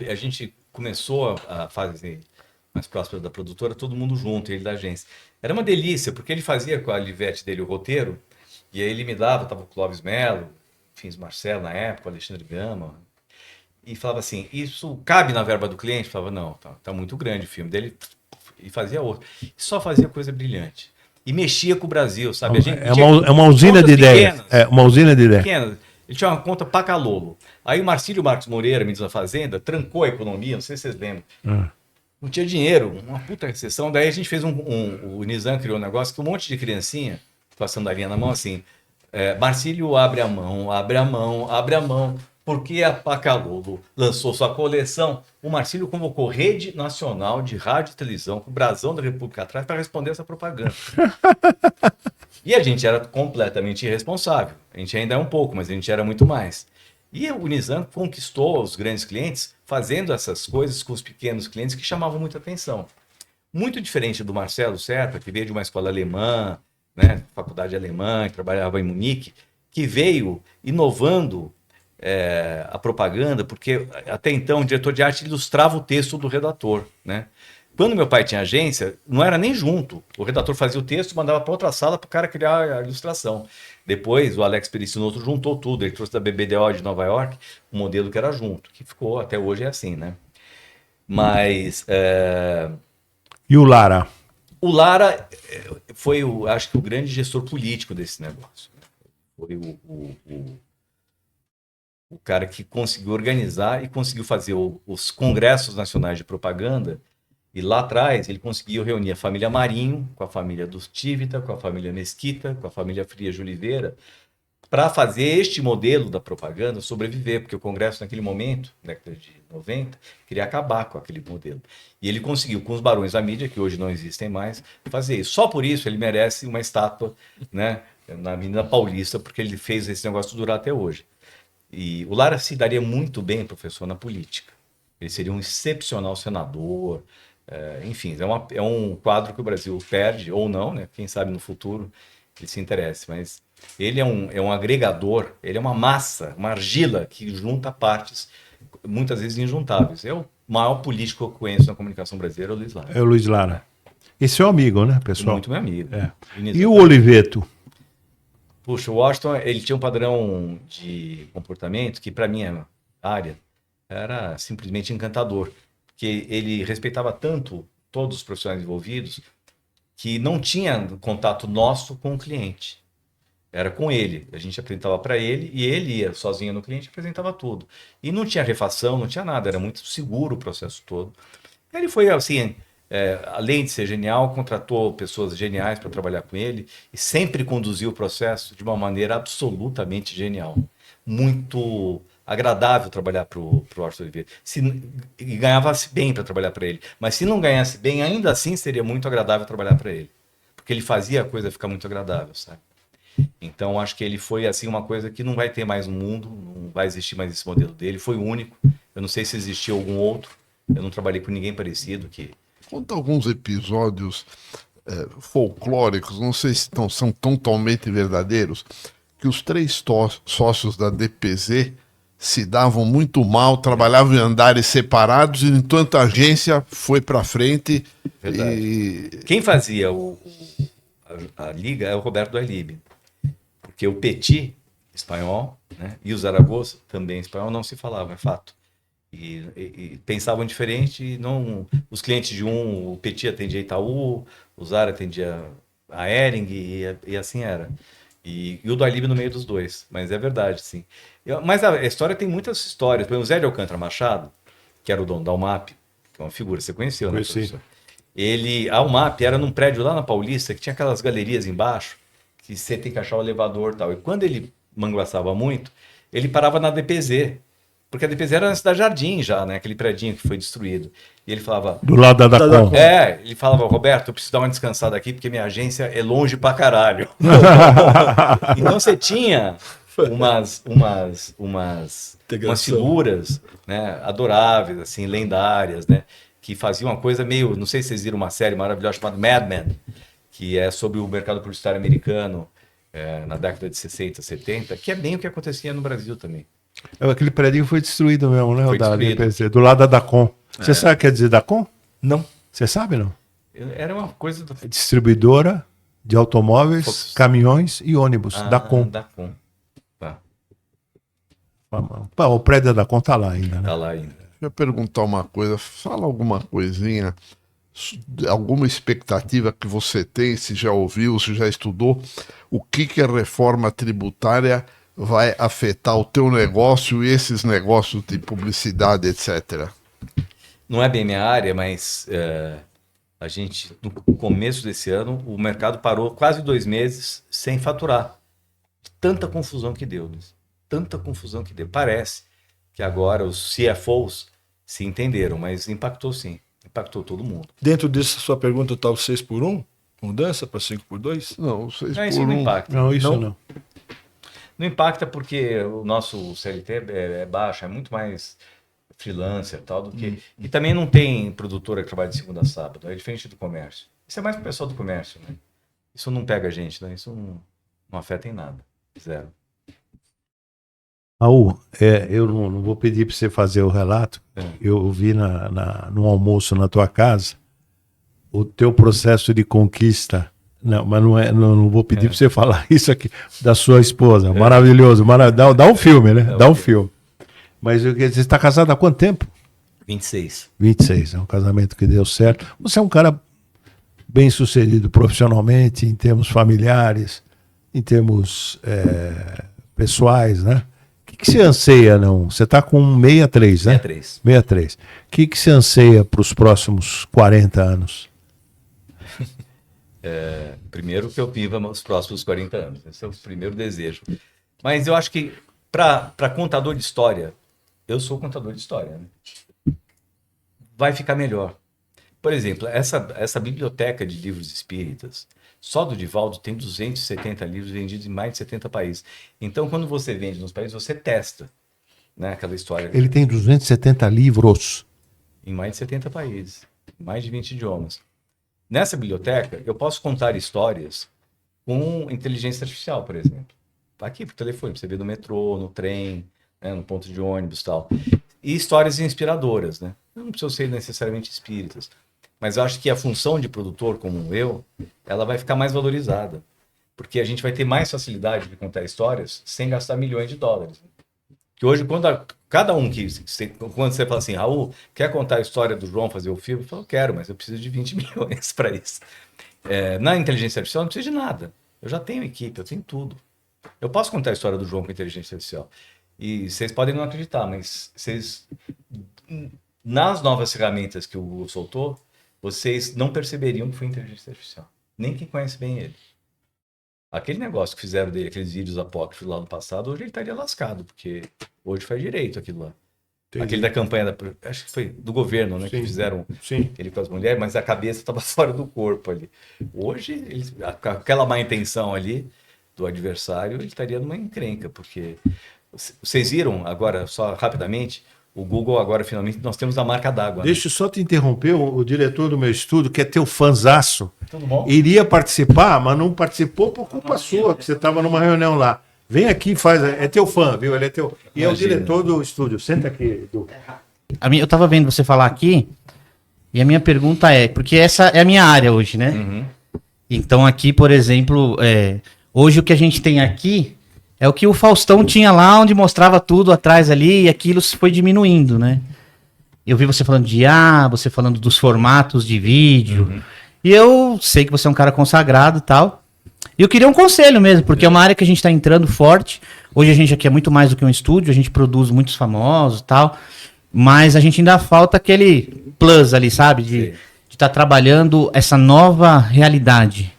a gente começou a fazer mais próximo da produtora, todo mundo junto, ele da agência. Era uma delícia, porque ele fazia com a Livete dele o roteiro, e aí ele me dava, tava o Clóvis Mello, enfim, Marcelo na época, o Alexandre Gama, e falava assim, isso cabe na verba do cliente? Falava, não, tá muito grande o filme dele, e fazia outro. E só fazia coisa brilhante. e mexia com o Brasil, sabe? É uma usina de ideias. É uma usina de ideias. Pequenas. Ele tinha uma conta Pacalolo. Aí o Marcílio Marcos Moreira, ministro da Fazenda, trancou a economia, não sei se vocês lembram. Não tinha dinheiro, uma puta recessão. Daí a gente fez o Nizam criou um negócio que um monte de criancinha, passando a linha na mão assim, Marcílio abre a mão, abre a mão, abre a mão, porque a Pacalolo lançou sua coleção. O Marcílio convocou Rede Nacional de Rádio e Televisão, com o brasão da República atrás, para responder essa propaganda. E a gente era completamente irresponsável. A gente ainda é um pouco, mas a gente era muito mais. E o Nizam conquistou os grandes clientes fazendo essas coisas com os pequenos clientes que chamavam muita atenção. Muito diferente do Marcelo Serpa, que veio de uma escola alemã, né, faculdade alemã, que trabalhava em Munique, que veio inovando a propaganda, porque até então o diretor de arte ilustrava o texto do redator, né? Quando meu pai tinha agência, não era nem junto. O redator fazia o texto e mandava para outra sala para o cara criar a ilustração. Depois, o Alex Pericinoto juntou tudo. Ele trouxe da BBDO de Nova York um modelo que era junto, que ficou, até hoje é assim, né? Mas... E o Lara? O Lara foi, acho que, o grande gestor político desse negócio. Foi o cara que conseguiu organizar e conseguiu fazer os congressos nacionais de propaganda. E lá atrás ele conseguiu reunir a família Marinho, com a família dos Tivita, com a família Mesquita, com a família Frias de Oliveira, para fazer este modelo da propaganda sobreviver, porque o Congresso naquele momento, década de 90, queria acabar com aquele modelo. E ele conseguiu, com os barões da mídia, que hoje não existem mais, fazer isso. Só por isso ele merece uma estátua, né, na Avenida Paulista, porque ele fez esse negócio durar até hoje. E o Lara se daria muito bem, professor, na política. Ele seria um excepcional senador. Enfim, é um quadro que o Brasil perde, ou não, né? Quem sabe no futuro ele se interesse. Mas ele é um agregador, ele é uma massa, uma argila que junta partes, muitas vezes injuntáveis. É o maior político que eu conheço na comunicação brasileira, é o Luiz Lara. É o Luiz Lara. Esse é o amigo, né, pessoal? Muito meu amigo. E o Oliveto? Puxa, o Washington, ele tinha um padrão de comportamento que, para minha área, era simplesmente encantador. Porque ele respeitava tanto todos os profissionais envolvidos que não tinha contato nosso com o cliente. Era com ele. A gente apresentava para ele e ele ia sozinho no cliente e apresentava tudo. E não tinha refação, não tinha nada. Era muito seguro o processo todo. Ele foi assim, além de ser genial, contratou pessoas geniais para trabalhar com ele e sempre conduziu o processo de uma maneira absolutamente genial. Muito agradável trabalhar para o Washington Oliveira. E ganhava-se bem para trabalhar para ele. Mas se não ganhasse bem, ainda assim seria muito agradável trabalhar para ele. Porque ele fazia a coisa ficar muito agradável, sabe? Então, acho que ele foi assim uma coisa que não vai ter mais no mundo, não vai existir mais esse modelo dele. Foi o único. Eu não sei se existia algum outro. Eu não trabalhei com ninguém parecido. Conta alguns episódios folclóricos, não sei se são totalmente verdadeiros, que os 3 sócios da DPZ se davam muito mal, trabalhavam em andares separados, e enquanto a agência foi para frente. Quem fazia a liga é o Roberto Ailib, porque o Petit, espanhol, né, e o Zaragoza, também espanhol, não se falavam, é fato. E pensavam diferente, e não, os clientes de o Petit atendia Itaú, o Zara atendia a Hering, e assim era. E o do Ailib no meio dos dois, mas é verdade, sim. Mas a história tem muitas histórias. Por exemplo, o Zé de Alcântara Machado, que era o dono da UMAP, que é uma figura, você conheceu, né, professor? A UMAP era num prédio lá na Paulista, que tinha aquelas galerias embaixo, que você tem que achar o elevador e tal. E quando ele manguaçava muito, ele parava na DPZ, porque a DPZ era na Cidade Jardim já, né? Aquele predinho que foi destruído. E ele falava... Do lado da Dacom. Ele falava, Roberto, eu preciso dar uma descansada aqui, porque minha agência é longe pra caralho. Então você tinha umas figuras, né, adoráveis, assim, lendárias, né? Que faziam uma coisa meio... Não sei se vocês viram uma série maravilhosa chamada Mad Men, que é sobre o mercado publicitário americano na década de 60, 70, que é bem o que acontecia no Brasil também. Aquele prédio foi destruído mesmo, né? Foi destruído. DPZ, do lado da Dacom. Você sabe o que quer dizer Dacom? Não. Você sabe, não? Era uma coisa... Distribuidora de automóveis, caminhões e ônibus. Dacom. Dacom. Tá. O prédio da Dacom tá lá ainda, né? Tá lá ainda. Deixa eu perguntar uma coisa. Fala alguma coisinha alguma expectativa que você tem, se já ouviu, se já estudou, o que a reforma tributária vai afetar o teu negócio e esses negócios de publicidade, etc.? Não é bem minha área, mas a gente, no começo desse ano, o mercado parou quase 2 meses sem faturar. Tanta confusão que deu, Luiz. Tanta confusão que deu. Parece que agora os CFOs se entenderam, mas impactou sim. Impactou todo mundo. Dentro dessa sua pergunta está o 6x1? Mudança para 5x2? Não, 6 Não, por isso não 1. impacta. Não, isso não. Não impacta porque o nosso CLT é baixo, é muito mais freelancer e tal do que... E também não tem produtora que trabalha de segunda a sábado, é diferente do comércio. Isso é mais pro pessoal do comércio, né? Isso não pega a gente, né? Isso não afeta em nada. Zero. Raul, eu não vou pedir para você fazer o relato. Eu vi no almoço na tua casa o teu processo de conquista. Não, mas não vou pedir para você falar isso aqui da sua esposa. Maravilhoso. Dá um filme, né? Dá um filme. Mas você está casado há quanto tempo? 26. 26. É um casamento que deu certo. Você é um cara bem sucedido profissionalmente, em termos familiares, em termos pessoais, né? O que você anseia, não? Você está com 63, né? 63. 63. O que você anseia para os próximos 40 anos? Primeiro que eu viva os próximos 40 anos. Esse é o primeiro desejo. Mas eu acho que para contador de história, eu sou contador de história, né? Vai ficar melhor. Por exemplo, essa biblioteca de livros espíritas, só do Divaldo tem 270 livros vendidos em mais de 70 países. Então, quando você vende nos países, você testa, né, aquela história. Ele tem 270 livros. Em mais de 70 países, mais de 20 idiomas. Nessa biblioteca, eu posso contar histórias com inteligência artificial, por exemplo. Tá aqui por telefone, pra você ver no metrô, no trem, né, no ponto de ônibus e tal. E histórias inspiradoras, né? Eu não preciso ser necessariamente espíritas. Mas eu acho que a função de produtor como eu, ela vai ficar mais valorizada. Porque a gente vai ter mais facilidade de contar histórias sem gastar milhões de dólares. Que hoje, cada um quando você fala assim, Raul, quer contar a história do João fazer o filme? Eu falo, quero, mas eu preciso de 20 milhões para isso. Na inteligência artificial, eu não preciso de nada. Eu já tenho equipe, eu tenho tudo. Eu posso contar a história do João com inteligência artificial. E vocês podem não acreditar, mas nas novas ferramentas que o Google soltou, vocês não perceberiam que foi inteligência artificial. Nem quem conhece bem ele. Aquele negócio que fizeram dele, aqueles vídeos apócrifos lá no passado, hoje ele estaria lascado, porque hoje faz direito aquilo lá. Entendi. Aquele da campanha, acho que foi do governo, né? Sim, que fizeram ele com as mulheres, mas a cabeça estava fora do corpo ali. Hoje, aquela má intenção ali do adversário, ele estaria numa encrenca, porque vocês viram agora, só rapidamente, o Google agora, finalmente, nós temos a marca d'água. Deixa eu só te interromper, o diretor do meu estúdio, que é teu fanzaço, tudo bom? Iria participar, mas não participou por culpa sua, que você estava numa reunião lá. Vem aqui e faz, é teu fã, viu? Ele é teu. E é o diretor do estúdio. Senta aqui, Edu. Eu estava vendo você falar aqui, e a minha pergunta porque essa é a minha área hoje, né? Uhum. Então aqui, por exemplo, hoje o que a gente tem aqui é o que o Faustão tinha lá, onde mostrava tudo atrás ali, e aquilo foi diminuindo, né? Eu vi você falando de IA, você falando dos formatos de vídeo, e eu sei que você é um cara consagrado e tal, e eu queria um conselho mesmo, porque é uma área que a gente está entrando forte. Hoje a gente aqui é muito mais do que um estúdio, a gente produz muitos famosos e tal, mas a gente ainda falta aquele plus ali, sabe? De estar trabalhando essa nova realidade.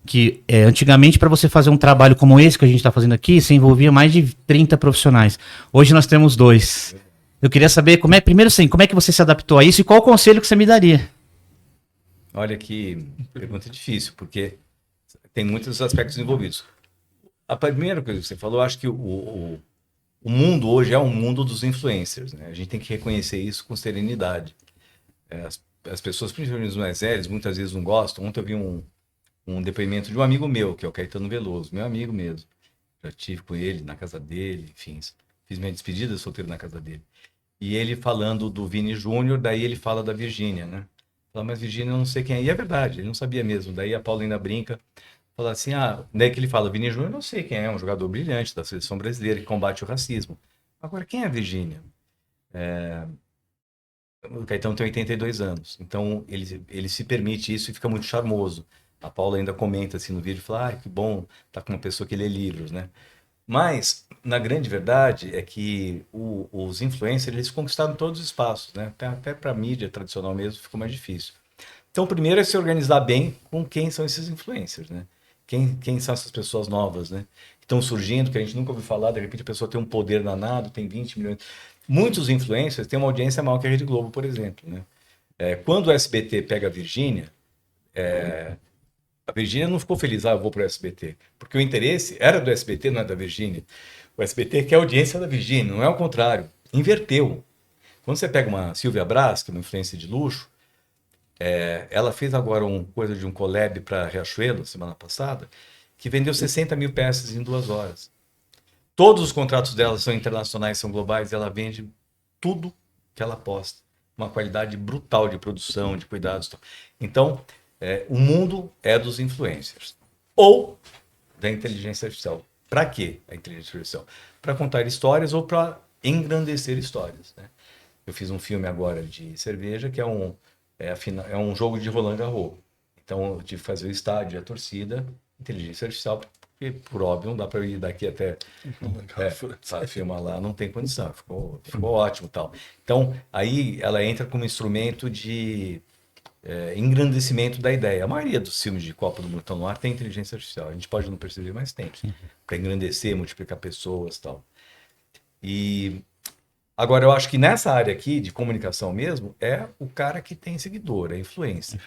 Que antigamente, para você fazer um trabalho como esse que a gente está fazendo aqui, você envolvia mais de 30 profissionais. Hoje nós temos 2. Eu queria saber, primeiro sim, como é que você se adaptou a isso e qual o conselho que você me daria? Olha que pergunta difícil, porque tem muitos aspectos envolvidos. A primeira coisa que você falou, eu acho que o mundo hoje é um mundo dos influencers, né? A gente tem que reconhecer isso com serenidade. As pessoas, principalmente os mais velhos, muitas vezes não gostam. Ontem eu vi um depoimento de um amigo meu, que é o Caetano Veloso, meu amigo mesmo. Já tive com ele na casa dele, enfim, fiz minha despedida solteiro na casa dele. E ele falando do Vini Júnior, daí ele fala da Virgínia, né? Fala, mas Virgínia eu não sei quem é. E é verdade, ele não sabia mesmo. Daí a Paulina brinca, fala assim, daí que ele fala, Vini Júnior eu não sei quem é, um jogador brilhante da seleção brasileira que combate o racismo. Agora, quem é a Virgínia? O Caetano tem 82 anos, então ele se permite isso e fica muito charmoso. A Paula ainda comenta assim no vídeo, fala, que bom, tá com uma pessoa que lê livros, né? Mas, na grande verdade, é que os influencers, eles conquistaram todos os espaços, né? Até para a mídia tradicional mesmo ficou mais difícil. Então, primeiro é se organizar bem com quem são esses influencers, né? Quem são essas pessoas novas, né? Que estão surgindo, que a gente nunca ouviu falar, de repente a pessoa tem um poder danado, tem 20 milhões. Muitos influencers têm uma audiência maior que a Rede Globo, por exemplo, né? Quando o SBT pega a Virgínia não ficou feliz, eu vou para o SBT. Porque o interesse era do SBT, não é da Virgínia. O SBT quer a audiência da Virgínia, não é o contrário. Inverteu. Quando você pega uma Silvia Braz, que é uma influência de luxo, ela fez agora coisa de um collab para Riachuelo, semana passada, que vendeu 60 mil peças em 2 horas. Todos os contratos dela são internacionais, são globais, ela vende tudo que ela posta. Uma qualidade brutal de produção, de cuidados. Então, o mundo é dos influencers. Ou da inteligência artificial. Para quê a inteligência artificial? Para contar histórias ou para engrandecer histórias, né? Eu fiz um filme agora de cerveja que é um jogo de Roland Garros. Então, eu tive que fazer o estádio, a torcida, inteligência artificial, porque, por óbvio, não dá para ir daqui até filmar lá, não tem condição. Ficou ótimo tal. Então, aí ela entra como instrumento de engrandecimento da ideia. A maioria dos filmes de Copa do Mundo estão no ar tem inteligência artificial. A gente pode não perceber, mas tem. Para engrandecer, multiplicar pessoas e tal. E agora, eu acho que nessa área aqui de comunicação mesmo, é o cara que tem seguidor, é influência.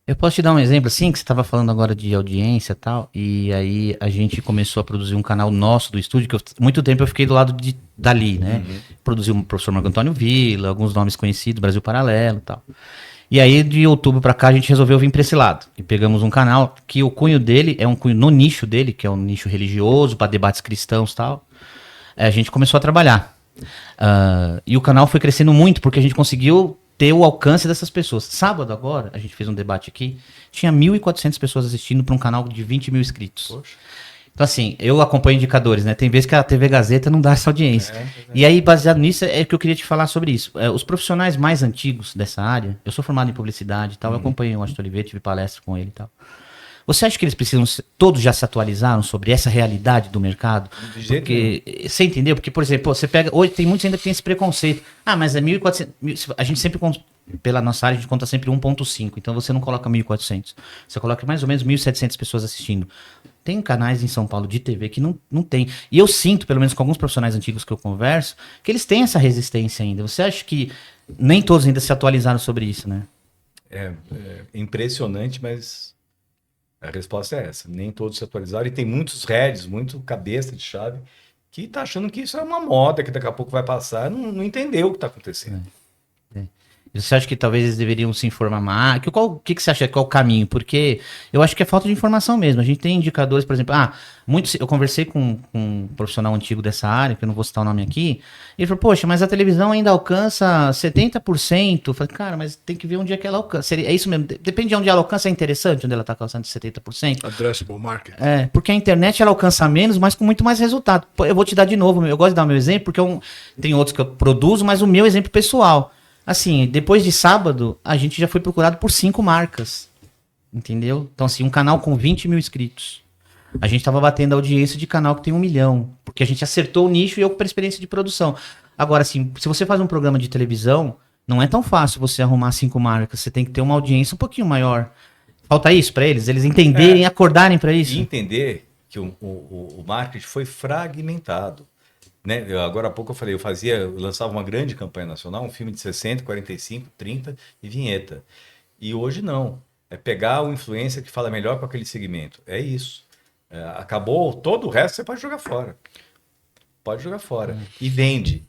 Eu posso te dar um exemplo, assim, que você estava falando agora de audiência e tal, e aí a gente começou a produzir um canal nosso do estúdio, que muito tempo eu fiquei do lado dali, né? Produziu o professor Marco Antônio Villa, alguns nomes conhecidos, Brasil Paralelo e tal. E aí, de outubro pra cá, a gente resolveu vir pra esse lado. E pegamos um canal que o cunho dele é um cunho no nicho dele, que é um nicho religioso, para debates cristãos e tal. A gente começou a trabalhar. E o canal foi crescendo muito, porque a gente conseguiu ter o alcance dessas pessoas. Sábado agora, a gente fez um debate aqui, tinha 1.400 pessoas assistindo para um canal de 20 mil inscritos. Poxa. Então, assim, eu acompanho indicadores, né? Tem vezes que a TV Gazeta não dá essa audiência. E aí, baseado nisso, é que eu queria te falar sobre isso. Os profissionais mais antigos dessa área, eu sou formado em publicidade e tal, eu acompanhei o Washington Oliveira, tive palestra com ele e tal. Você acha que eles precisam, todos já se atualizaram sobre essa realidade do mercado? Porque, você entendeu? Porque, por exemplo, você pega, hoje tem muitos ainda que tem esse preconceito. Mas é 1.400, a gente sempre, pela nossa área, a gente conta sempre 1.5, então você não coloca 1.400, você coloca mais ou menos 1.700 pessoas assistindo. Tem canais em São Paulo de TV que não tem. E eu sinto, pelo menos com alguns profissionais antigos que eu converso, que eles têm essa resistência ainda. Você acha que nem todos ainda se atualizaram sobre isso, né? É impressionante, mas a resposta é essa. Nem todos se atualizaram. E tem muitos heads, muito cabeça de chave, que tá achando que isso é uma moda, que daqui a pouco vai passar, não entendeu o que está acontecendo. Você acha que talvez eles deveriam se informar mais? O que você acha que é o caminho? Porque eu acho que é falta de informação mesmo. A gente tem indicadores, por exemplo, eu conversei com um profissional antigo dessa área, que eu não vou citar o nome aqui, e ele falou, poxa, mas a televisão ainda alcança 70%. Eu falei, cara, mas tem que ver onde é que ela alcança. É isso mesmo, depende de onde ela alcança, é interessante onde ela está alcançando 70%. Addressable market. Porque a internet ela alcança menos, mas com muito mais resultado. Eu vou te dar de novo, eu gosto de dar o meu exemplo, porque tem outros que eu produzo, mas o meu exemplo pessoal. Assim, depois de sábado, a gente já foi procurado por 5 marcas, entendeu? Então, assim, um canal com 20 mil inscritos. A gente tava batendo a audiência de canal que tem 1 milhão, porque a gente acertou o nicho e eu com experiência de produção. Agora, assim, se você faz um programa de televisão, não é tão fácil você arrumar 5 marcas, você tem que ter uma audiência um pouquinho maior. Falta isso para eles entenderem, acordarem para isso. E entender que o marketing foi fragmentado. Né? Agora há pouco eu falei, eu lançava uma grande campanha nacional, um filme de 60, 45, 30 e vinheta. E hoje não. É pegar o influencer que fala melhor com aquele segmento. É isso. Acabou, todo o resto você pode jogar fora. Pode jogar fora. E vende.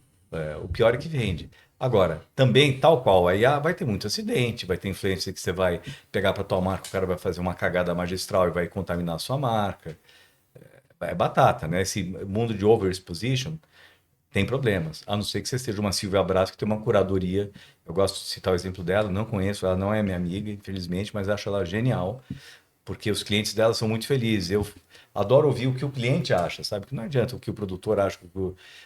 O pior é que vende. Agora, também, tal qual, aí vai ter muito acidente, vai ter influencer que você vai pegar para tua marca, o cara vai fazer uma cagada magistral e vai contaminar a sua marca. É batata, né? Esse mundo de overexposition tem problemas. A não ser que você seja uma Silvia Braz que tem uma curadoria. Eu gosto de citar o exemplo dela, não conheço, ela não é minha amiga, infelizmente, mas acho ela genial, porque os clientes dela são muito felizes. Eu adoro ouvir o que o cliente acha, sabe? Que não adianta o que o produtor acha,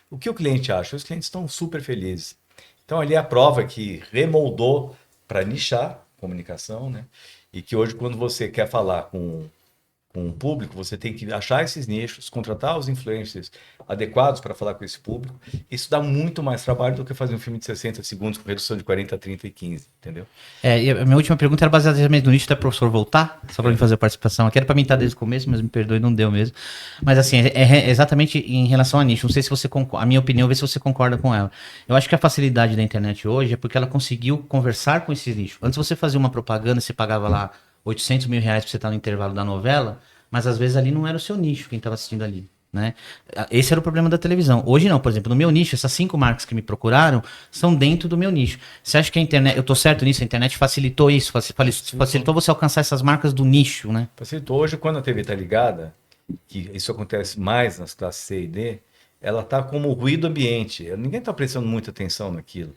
o que o cliente acha. Os clientes estão super felizes. Então ali é a prova que remoldou para nichar comunicação, né? E que hoje, quando você quer falar com o público, você tem que achar esses nichos, contratar os influencers adequados para falar com esse público. Isso dá muito mais trabalho do que fazer um filme de 60 segundos com redução de 40, 30 e 15, entendeu? E a minha última pergunta era baseada exatamente no nicho, até o professor voltar, só para mim fazer a participação aqui. Era para mim estar desde o começo, mas me perdoe, não deu mesmo. Mas assim, é exatamente em relação a nicho. Não sei se você concorda, a minha opinião, vê se você concorda com ela. Eu acho que a facilidade da internet hoje é porque ela conseguiu conversar com esse nicho. Antes você fazia uma propaganda, você pagava lá 800 mil reais para você estar no intervalo da novela, mas às vezes ali não era o seu nicho quem estava assistindo ali, né? Esse era o problema da televisão. Hoje não, por exemplo, no meu nicho, essas 5 marcas que me procuraram são dentro do meu nicho. Você acha que a internet, eu tô certo nisso, a internet facilitou isso, facilitou você alcançar essas marcas do nicho, né? Facilitou. Hoje, quando a TV está ligada, que isso acontece mais nas classes C e D, ela está como ruído ambiente. Ninguém está prestando muita atenção naquilo.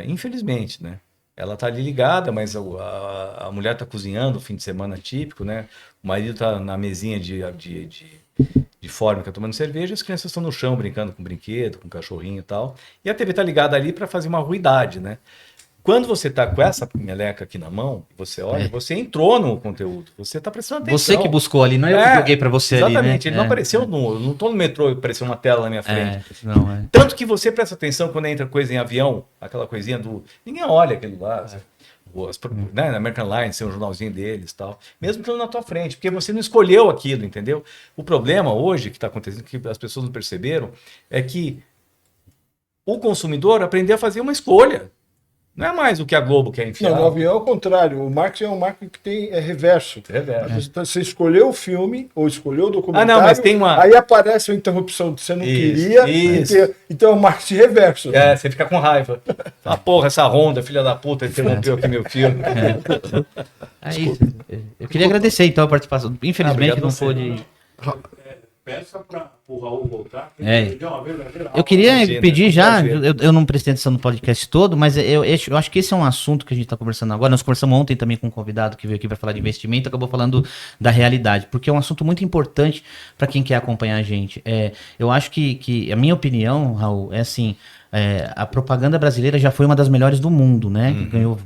Infelizmente, né? Ela está ali ligada, mas a mulher está cozinhando, fim de semana típico, né? O marido está na mesinha de fórmica tomando cerveja, as crianças estão no chão brincando com brinquedo, com cachorrinho e tal. E a TV está ligada ali para fazer uma ruidade, né? Quando você está com essa meleca aqui na mão, você olha, você entrou no conteúdo, você está prestando atenção. Você que buscou ali, não é eu que joguei para você ali, né? Exatamente, ele não apareceu, eu não estou no metrô e apareceu uma tela na minha frente. Não. Tanto que você presta atenção quando entra coisa em avião, aquela coisinha do... Ninguém olha aquilo lá, né? Na American Airlines, tem um jornalzinho deles e tal. Mesmo estando na tua frente, porque você não escolheu aquilo, entendeu? O problema hoje que está acontecendo, que as pessoas não perceberam, é que o consumidor aprendeu a fazer uma escolha. Não é mais o que a Globo quer enfiar. Não, no avião é o contrário. O marketing é um marketing que tem reverso. Você escolheu o filme ou escolheu o documentário, mas tem uma... aí aparece uma interrupção que você não queria. Então é o marketing reverso. Você fica com raiva. Porra, essa Honda, filha da puta, interrompeu aqui meu filme. Eu queria agradecer então a participação. Infelizmente não pôde... Peça para o Raul voltar. Eu queria pedir já, eu não prestei atenção no podcast todo, mas eu acho que esse é um assunto que a gente está conversando agora. Nós conversamos ontem também com um convidado que veio aqui para falar de investimento, acabou falando da realidade, porque é um assunto muito importante para quem quer acompanhar a gente. Eu acho que a minha opinião, Raul, é assim, a propaganda brasileira já foi uma das melhores do mundo, né? Ganhou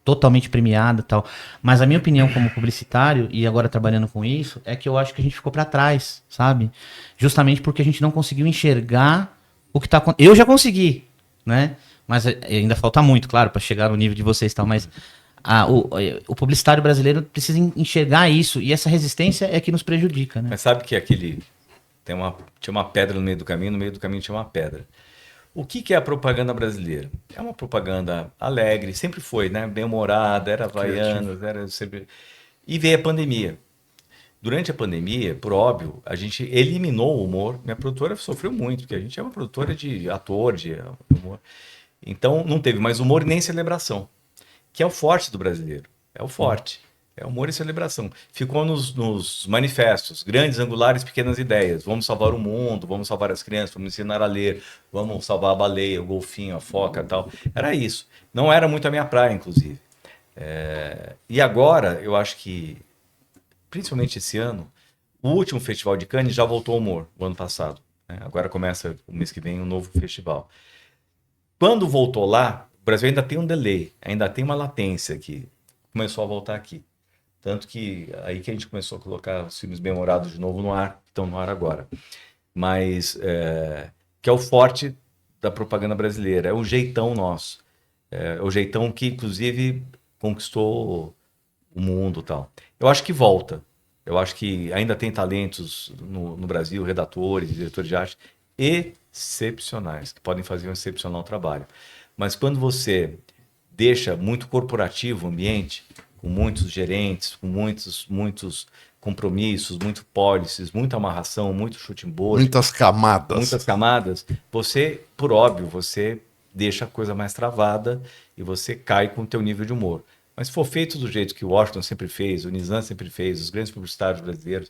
totalmente premiada e tal. Mas a minha opinião como publicitário, e agora trabalhando com isso, é que eu acho que a gente ficou para trás, sabe? Justamente porque a gente não conseguiu enxergar o que tá acontecendo. Eu já consegui, né? Mas ainda falta muito, claro, para chegar no nível de vocês e tal, mas o publicitário brasileiro precisa enxergar isso, e essa resistência é que nos prejudica, né? Mas sabe que tinha uma pedra no meio do caminho tinha uma pedra. O que é a propaganda brasileira? É uma propaganda alegre, sempre foi, né? Bem-humorada, era Havaianas, era sempre... E veio a pandemia. Durante a pandemia, por óbvio, a gente eliminou o humor. Minha produtora sofreu muito, porque a gente é uma produtora de ator, de humor. Então, não teve mais humor e nem celebração, que é o forte do brasileiro. É o forte. É humor e celebração. Ficou nos manifestos, grandes, angulares, pequenas ideias. Vamos salvar o mundo, vamos salvar as crianças, vamos ensinar a ler, vamos salvar a baleia, o golfinho, a foca e tal. Era isso. Não era muito a minha praia, inclusive. E agora, eu acho que, principalmente esse ano, o último Festival de Cannes já voltou ao humor, o ano passado. Né? Agora começa, o mês que vem, um novo festival. Quando voltou lá, o Brasil ainda tem um delay, ainda tem uma latência que começou a voltar aqui. Tanto que aí que a gente começou a colocar os filmes bem-humorados de novo no ar, que estão no ar agora. Mas, que é o forte da propaganda brasileira, é o jeitão nosso. É o jeitão que, inclusive, conquistou o mundo e tal. Eu acho que volta. Eu acho que ainda tem talentos no Brasil, redatores, diretores de arte, excepcionais, que podem fazer um excepcional trabalho. Mas quando você deixa muito corporativo o ambiente, com muitos gerentes, com muitos compromissos, muito policies, muita amarração, muito chute em bolha. Muitas camadas. Muitas camadas. Você, por óbvio, você deixa a coisa mais travada e você cai com o teu nível de humor. Mas se for feito do jeito que o Washington sempre fez, o Nizam sempre fez, os grandes publicitários brasileiros,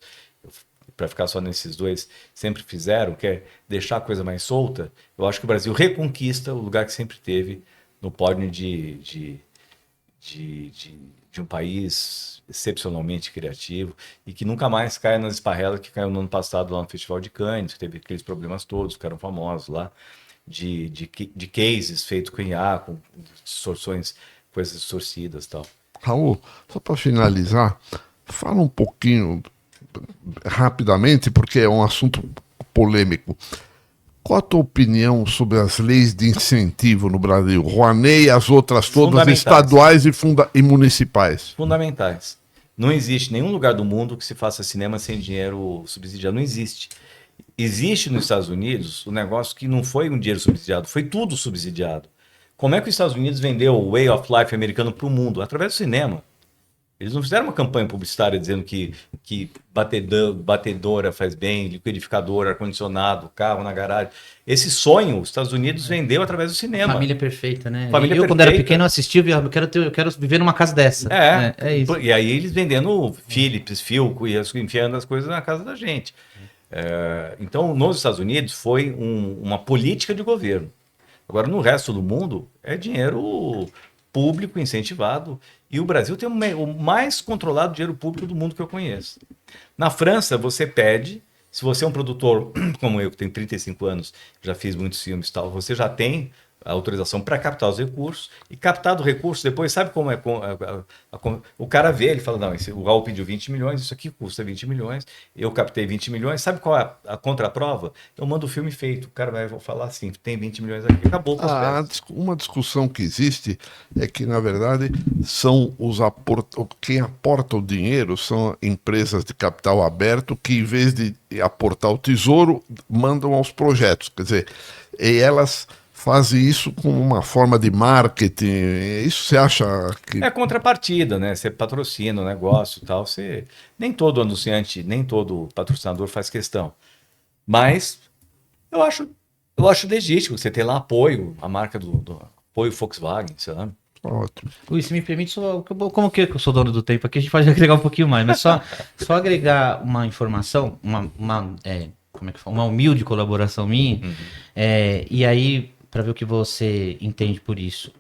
para ficar só nesses dois, sempre fizeram, que é deixar a coisa mais solta, eu acho que o Brasil reconquista o lugar que sempre teve no pódio de um país excepcionalmente criativo e que nunca mais cai nas esparrelas que caiu no ano passado lá no Festival de Cannes, que teve aqueles problemas todos, ficaram famosos lá. de cases feitos com IA, com distorções, coisas distorcidas e tal. Raul, só para finalizar, fala um pouquinho, rapidamente, porque é um assunto polêmico. Qual a tua opinião sobre as leis de incentivo no Brasil? Rouanet e as outras todas, estaduais e municipais? Fundamentais. Não existe nenhum lugar do mundo que se faça cinema sem dinheiro subsidiado. Não existe. Existe nos Estados Unidos um negócio que não foi um dinheiro subsidiado, foi tudo subsidiado. Como é que os Estados Unidos vendeu o Way of Life americano para o mundo? Através do cinema. Eles não fizeram uma campanha publicitária dizendo que batedora faz bem, liquidificador, ar-condicionado, carro na garagem. Esse sonho os Estados Unidos vendeu através do cinema. Família perfeita, né? Família eu, perfeita. Quando era pequeno, eu assistia, eu quero viver numa casa dessa. É isso. E aí eles vendendo Philips, Philco e enfiando as coisas na casa da gente. Então, nos Estados Unidos, foi uma política de governo. Agora, no resto do mundo, é dinheiro público incentivado. E o Brasil tem o mais controlado dinheiro público do mundo que eu conheço. Na França, você pede, se você é um produtor como eu, que tenho 35 anos, já fiz muitos filmes e tal, você já tem a autorização para captar os recursos, e captado o recurso, depois sabe como é? O cara vê, ele fala, não, o Raul pediu 20 milhões, isso aqui custa 20 milhões, eu captei 20 milhões, sabe qual é a contraprova? Eu mando o filme feito, o cara vai falar assim, tem 20 milhões aqui, acabou. Uma discussão que existe é que, na verdade, são quem aporta o dinheiro são empresas de capital aberto que, em vez de aportar o tesouro, mandam aos projetos, quer dizer, e elas fazem isso como uma forma de marketing. Isso você acha que... É contrapartida, né? Você patrocina o negócio e tal. Nem todo anunciante, nem todo patrocinador faz questão. Mas eu acho legítimo você ter lá apoio, a marca do apoio Volkswagen, sabe? Ótimo. Luiz, se me permite, como que eu sou dono do tempo aqui, a gente pode agregar um pouquinho mais, mas só agregar uma informação, como é que fala? Uma humilde colaboração minha, e aí, para ver o que você entende por isso.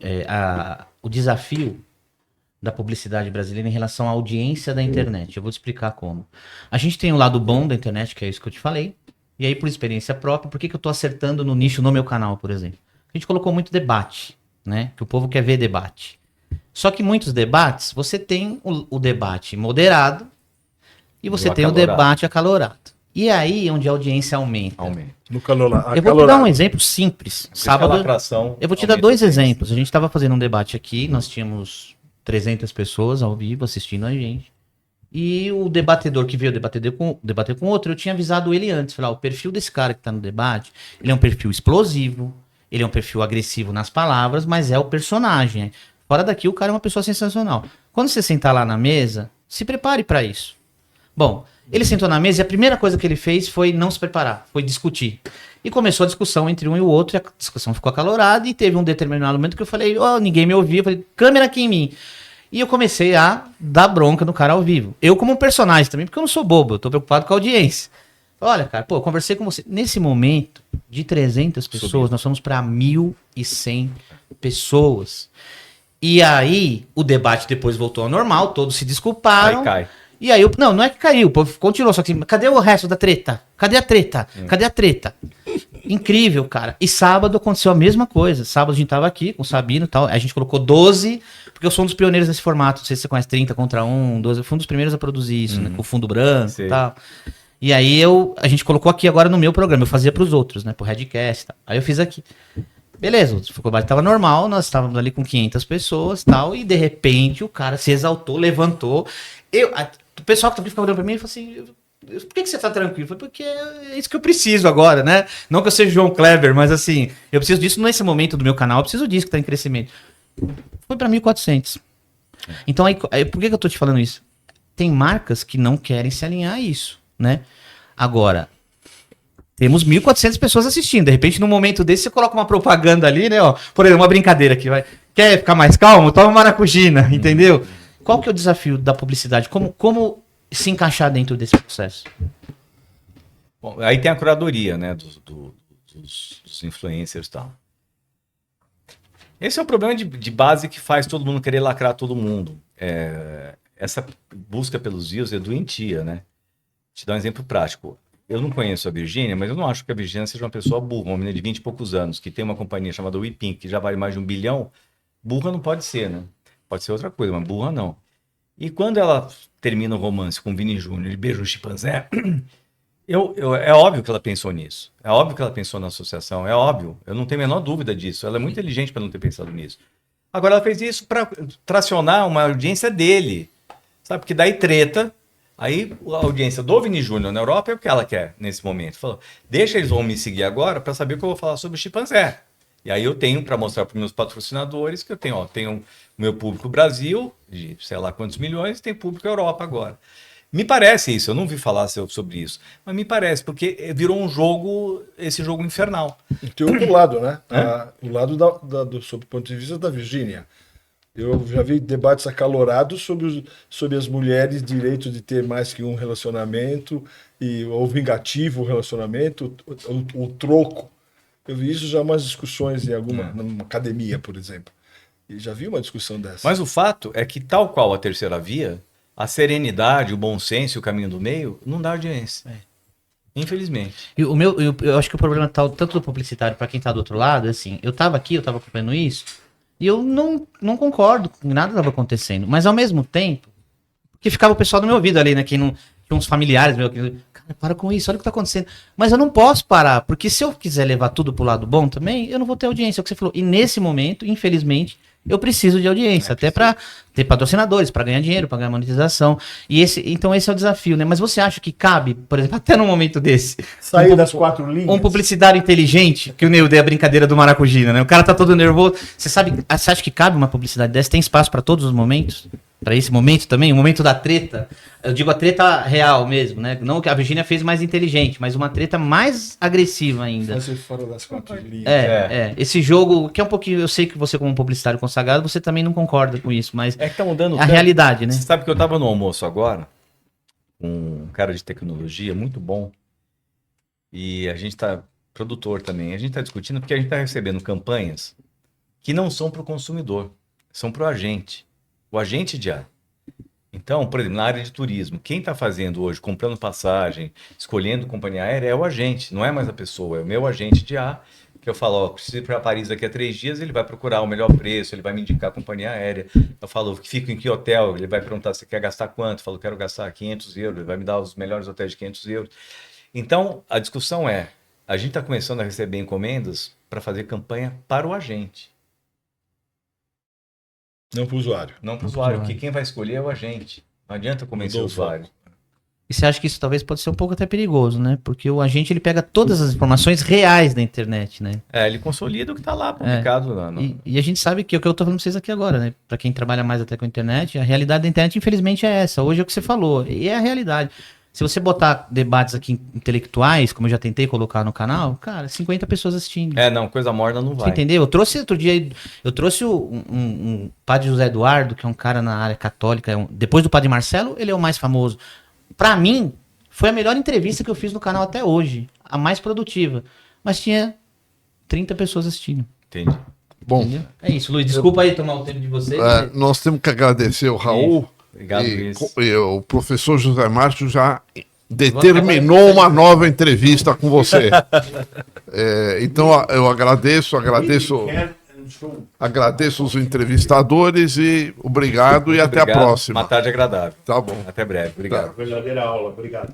O desafio da publicidade brasileira em relação à audiência da internet. Eu vou te explicar como. A gente tem um lado bom da internet, que é isso que eu te falei, e aí por experiência própria, por que eu estou acertando no nicho no meu canal, por exemplo? A gente colocou muito debate, né? Que o povo quer ver debate. Só que muitos debates, você tem o debate moderado e você tem o debate acalorado. E aí onde a audiência aumenta. No calorado. Eu vou te dar um exemplo simples. Sábado, eu vou te dar 2 exemplos. A gente estava fazendo um debate aqui, nós tínhamos 300 pessoas ao vivo assistindo a gente. E o debatedor que veio debater com outro, eu tinha avisado ele antes. Falar, o perfil desse cara que está no debate, ele é um perfil explosivo, ele é um perfil agressivo nas palavras, mas é o personagem. Fora daqui, o cara é uma pessoa sensacional. Quando você sentar lá na mesa, se prepare para isso. Bom, ele sentou na mesa e a primeira coisa que ele fez foi não se preparar, foi discutir. E começou a discussão entre um e o outro, e a discussão ficou acalorada, e teve um determinado momento que eu falei, ninguém me ouvia, eu falei, câmera aqui em mim. E eu comecei a dar bronca no cara ao vivo. Eu como um personagem também, porque eu não sou bobo, eu tô preocupado com a audiência. Olha, cara, eu conversei com você. Nesse momento, de 300 pessoas, nós fomos para 1.100 pessoas. E aí, o debate depois voltou ao normal, todos se desculparam. Aí cai. E aí, não é que caiu, o povo continuou, só que cadê o resto da treta? Cadê a treta? Cadê a treta? Incrível, cara. E sábado aconteceu a mesma coisa. Sábado a gente tava aqui com o Sabino e tal, a gente colocou 12, porque eu sou um dos pioneiros nesse formato, não sei se você conhece, 30 contra 1, 12, eu fui um dos primeiros a produzir isso, né, com o fundo branco e tal. E aí a gente colocou aqui agora no meu programa, eu fazia pros outros, né, pro Redcast e tal. Aí eu fiz aqui. Beleza, o combate tava normal, nós estávamos ali com 500 pessoas e tal, e de repente o cara se exaltou, levantou. O pessoal que tá aqui ficava olhando pra mim e falou assim, por que você tá tranquilo? Eu falei, porque é isso que eu preciso agora, né? Não que eu seja João Kleber, mas assim, eu preciso disso nesse momento do meu canal, eu preciso disso que tá em crescimento. Foi pra 1.400. Então aí, por que eu tô te falando isso? Tem marcas que não querem se alinhar a isso, né? Agora, temos 1.400 pessoas assistindo. De repente, num momento desse, você coloca uma propaganda ali, né? Ó, por exemplo, uma brincadeira aqui, vai. Quer ficar mais calmo? Toma maracujina, entendeu? Qual que é o desafio da publicidade? Como se encaixar dentro desse processo? Bom, aí tem a curadoria, né, dos influencers e tal. Esse é um problema de base que faz todo mundo querer lacrar todo mundo. Essa busca pelos views é doentia, né? Te dar um exemplo prático. eu não conheço a Virgínia, mas eu não acho que a Virgínia seja uma pessoa burra, uma menina de 20 e poucos anos, que tem uma companhia chamada WePink, que já vale mais de 1 bilhão. Burra não pode ser, né? Pode ser outra coisa, mas burra não. E quando ela termina o romance com o Vini Júnior e beija um chimpanzé, é óbvio que ela pensou nisso. É óbvio que ela pensou na associação, é óbvio. Eu não tenho a menor dúvida disso. Ela é muito inteligente para não ter pensado nisso. Agora ela fez isso para tracionar uma audiência dele. Sabe? Porque daí treta. Aí a audiência do Vini Júnior na Europa é o que ela quer nesse momento. Falou, deixa eles vão me seguir agora para saber o que eu vou falar sobre o chimpanzé. E aí eu tenho para mostrar para os meus patrocinadores que eu tenho o meu público Brasil, de sei lá quantos milhões, e tem público Europa agora. Me parece isso, eu não vi falar sobre isso, mas me parece, porque virou um jogo, esse jogo infernal. Tem outro lado, né? O lado sob o ponto de vista da Virgínia. Eu já vi debates acalorados sobre as mulheres, direito de ter mais que um relacionamento, ou vingativo o relacionamento, o troco. Eu vi isso já umas discussões numa academia, por exemplo. E já vi uma discussão dessa. Mas o fato é que, tal qual a terceira via, a serenidade, o bom senso e o caminho do meio não dá audiência. Infelizmente. E eu acho que o problema tanto do publicitário para quem tá do outro lado, assim, eu tava acompanhando isso, e eu não concordo com nada que estava acontecendo. Mas ao mesmo tempo, que ficava o pessoal do meu ouvido ali, né? Quem não tinha uns familiares meus que, cara, para com isso, olha o que tá acontecendo. Mas eu não posso parar, porque se eu quiser levar tudo pro lado bom também, eu não vou ter audiência, é o que você falou. E nesse momento, infelizmente, eu preciso de audiência, até para ter patrocinadores, para ganhar dinheiro, para ganhar monetização. Então esse é o desafio, né? Mas você acha que cabe, por exemplo, até num momento desse, sair das 4 linhas? Um publicitário inteligente, que o Neu deu a brincadeira do maracujina, né? O cara tá todo nervoso. Você acha que cabe uma publicidade dessa? Tem espaço para todos os momentos? Para esse momento também? O momento da treta? Eu digo a treta real mesmo, né? Não que a Virgínia fez mais inteligente, mas uma treta mais agressiva ainda. Fazer fora das 4 linhas. Esse jogo, que é um pouquinho... Eu sei que você, como um publicitário consagrado, você também não concorda com isso, mas é que tá mudando a realidade, né? Você sabe que eu tava no almoço agora, com um cara de tecnologia muito bom, e a gente tá, produtor também, a gente tá discutindo porque a gente tá recebendo campanhas que não são para o consumidor, são para o agente de ar. Então, por exemplo, na área de turismo, quem está fazendo hoje, comprando passagem, escolhendo companhia aérea, é o agente, não é mais a pessoa, é o meu agente de ar, que eu falo, preciso ir para Paris daqui a 3 dias, ele vai procurar o melhor preço, ele vai me indicar a companhia aérea. Eu falo, fico em que hotel? Ele vai perguntar, você quer gastar quanto? Eu falo, quero gastar 500 euros, ele vai me dar os melhores hotéis de 500 euros. Então, a discussão é, a gente está começando a receber encomendas para fazer campanha para o agente. Não para o usuário. Não para o usuário, porque quem vai escolher é o agente. Não adianta convencer o usuário. E você acha que isso talvez pode ser um pouco até perigoso, né? Porque o agente, ele pega todas as informações reais da internet, né? Ele consolida o que está lá publicado. E a gente sabe que é o que eu tô falando para vocês aqui agora, né? Para quem trabalha mais até com a internet, a realidade da internet, infelizmente, é essa. Hoje é o que você falou, e é a realidade. Se você botar debates aqui intelectuais, como eu já tentei colocar no canal, cara, 50 pessoas assistindo. Coisa morna não vai. Você entendeu? Eu trouxe outro dia, um padre José Eduardo, que é um cara na área católica, depois do padre Marcelo, ele é o mais famoso. Pra mim, foi a melhor entrevista que eu fiz no canal até hoje, a mais produtiva. Mas tinha 30 pessoas assistindo. Entendi. Bom, entendeu? É isso, Luiz, desculpa aí tomar o tempo de vocês. Nós temos que agradecer o Raul. Obrigado, Luiz. O professor José Márcio já determinou uma nova entrevista com você. Então eu agradeço os entrevistadores e obrigado e até a próxima. Uma tarde agradável. Tá bom. Até breve. Obrigado. Verdadeira aula. Obrigado.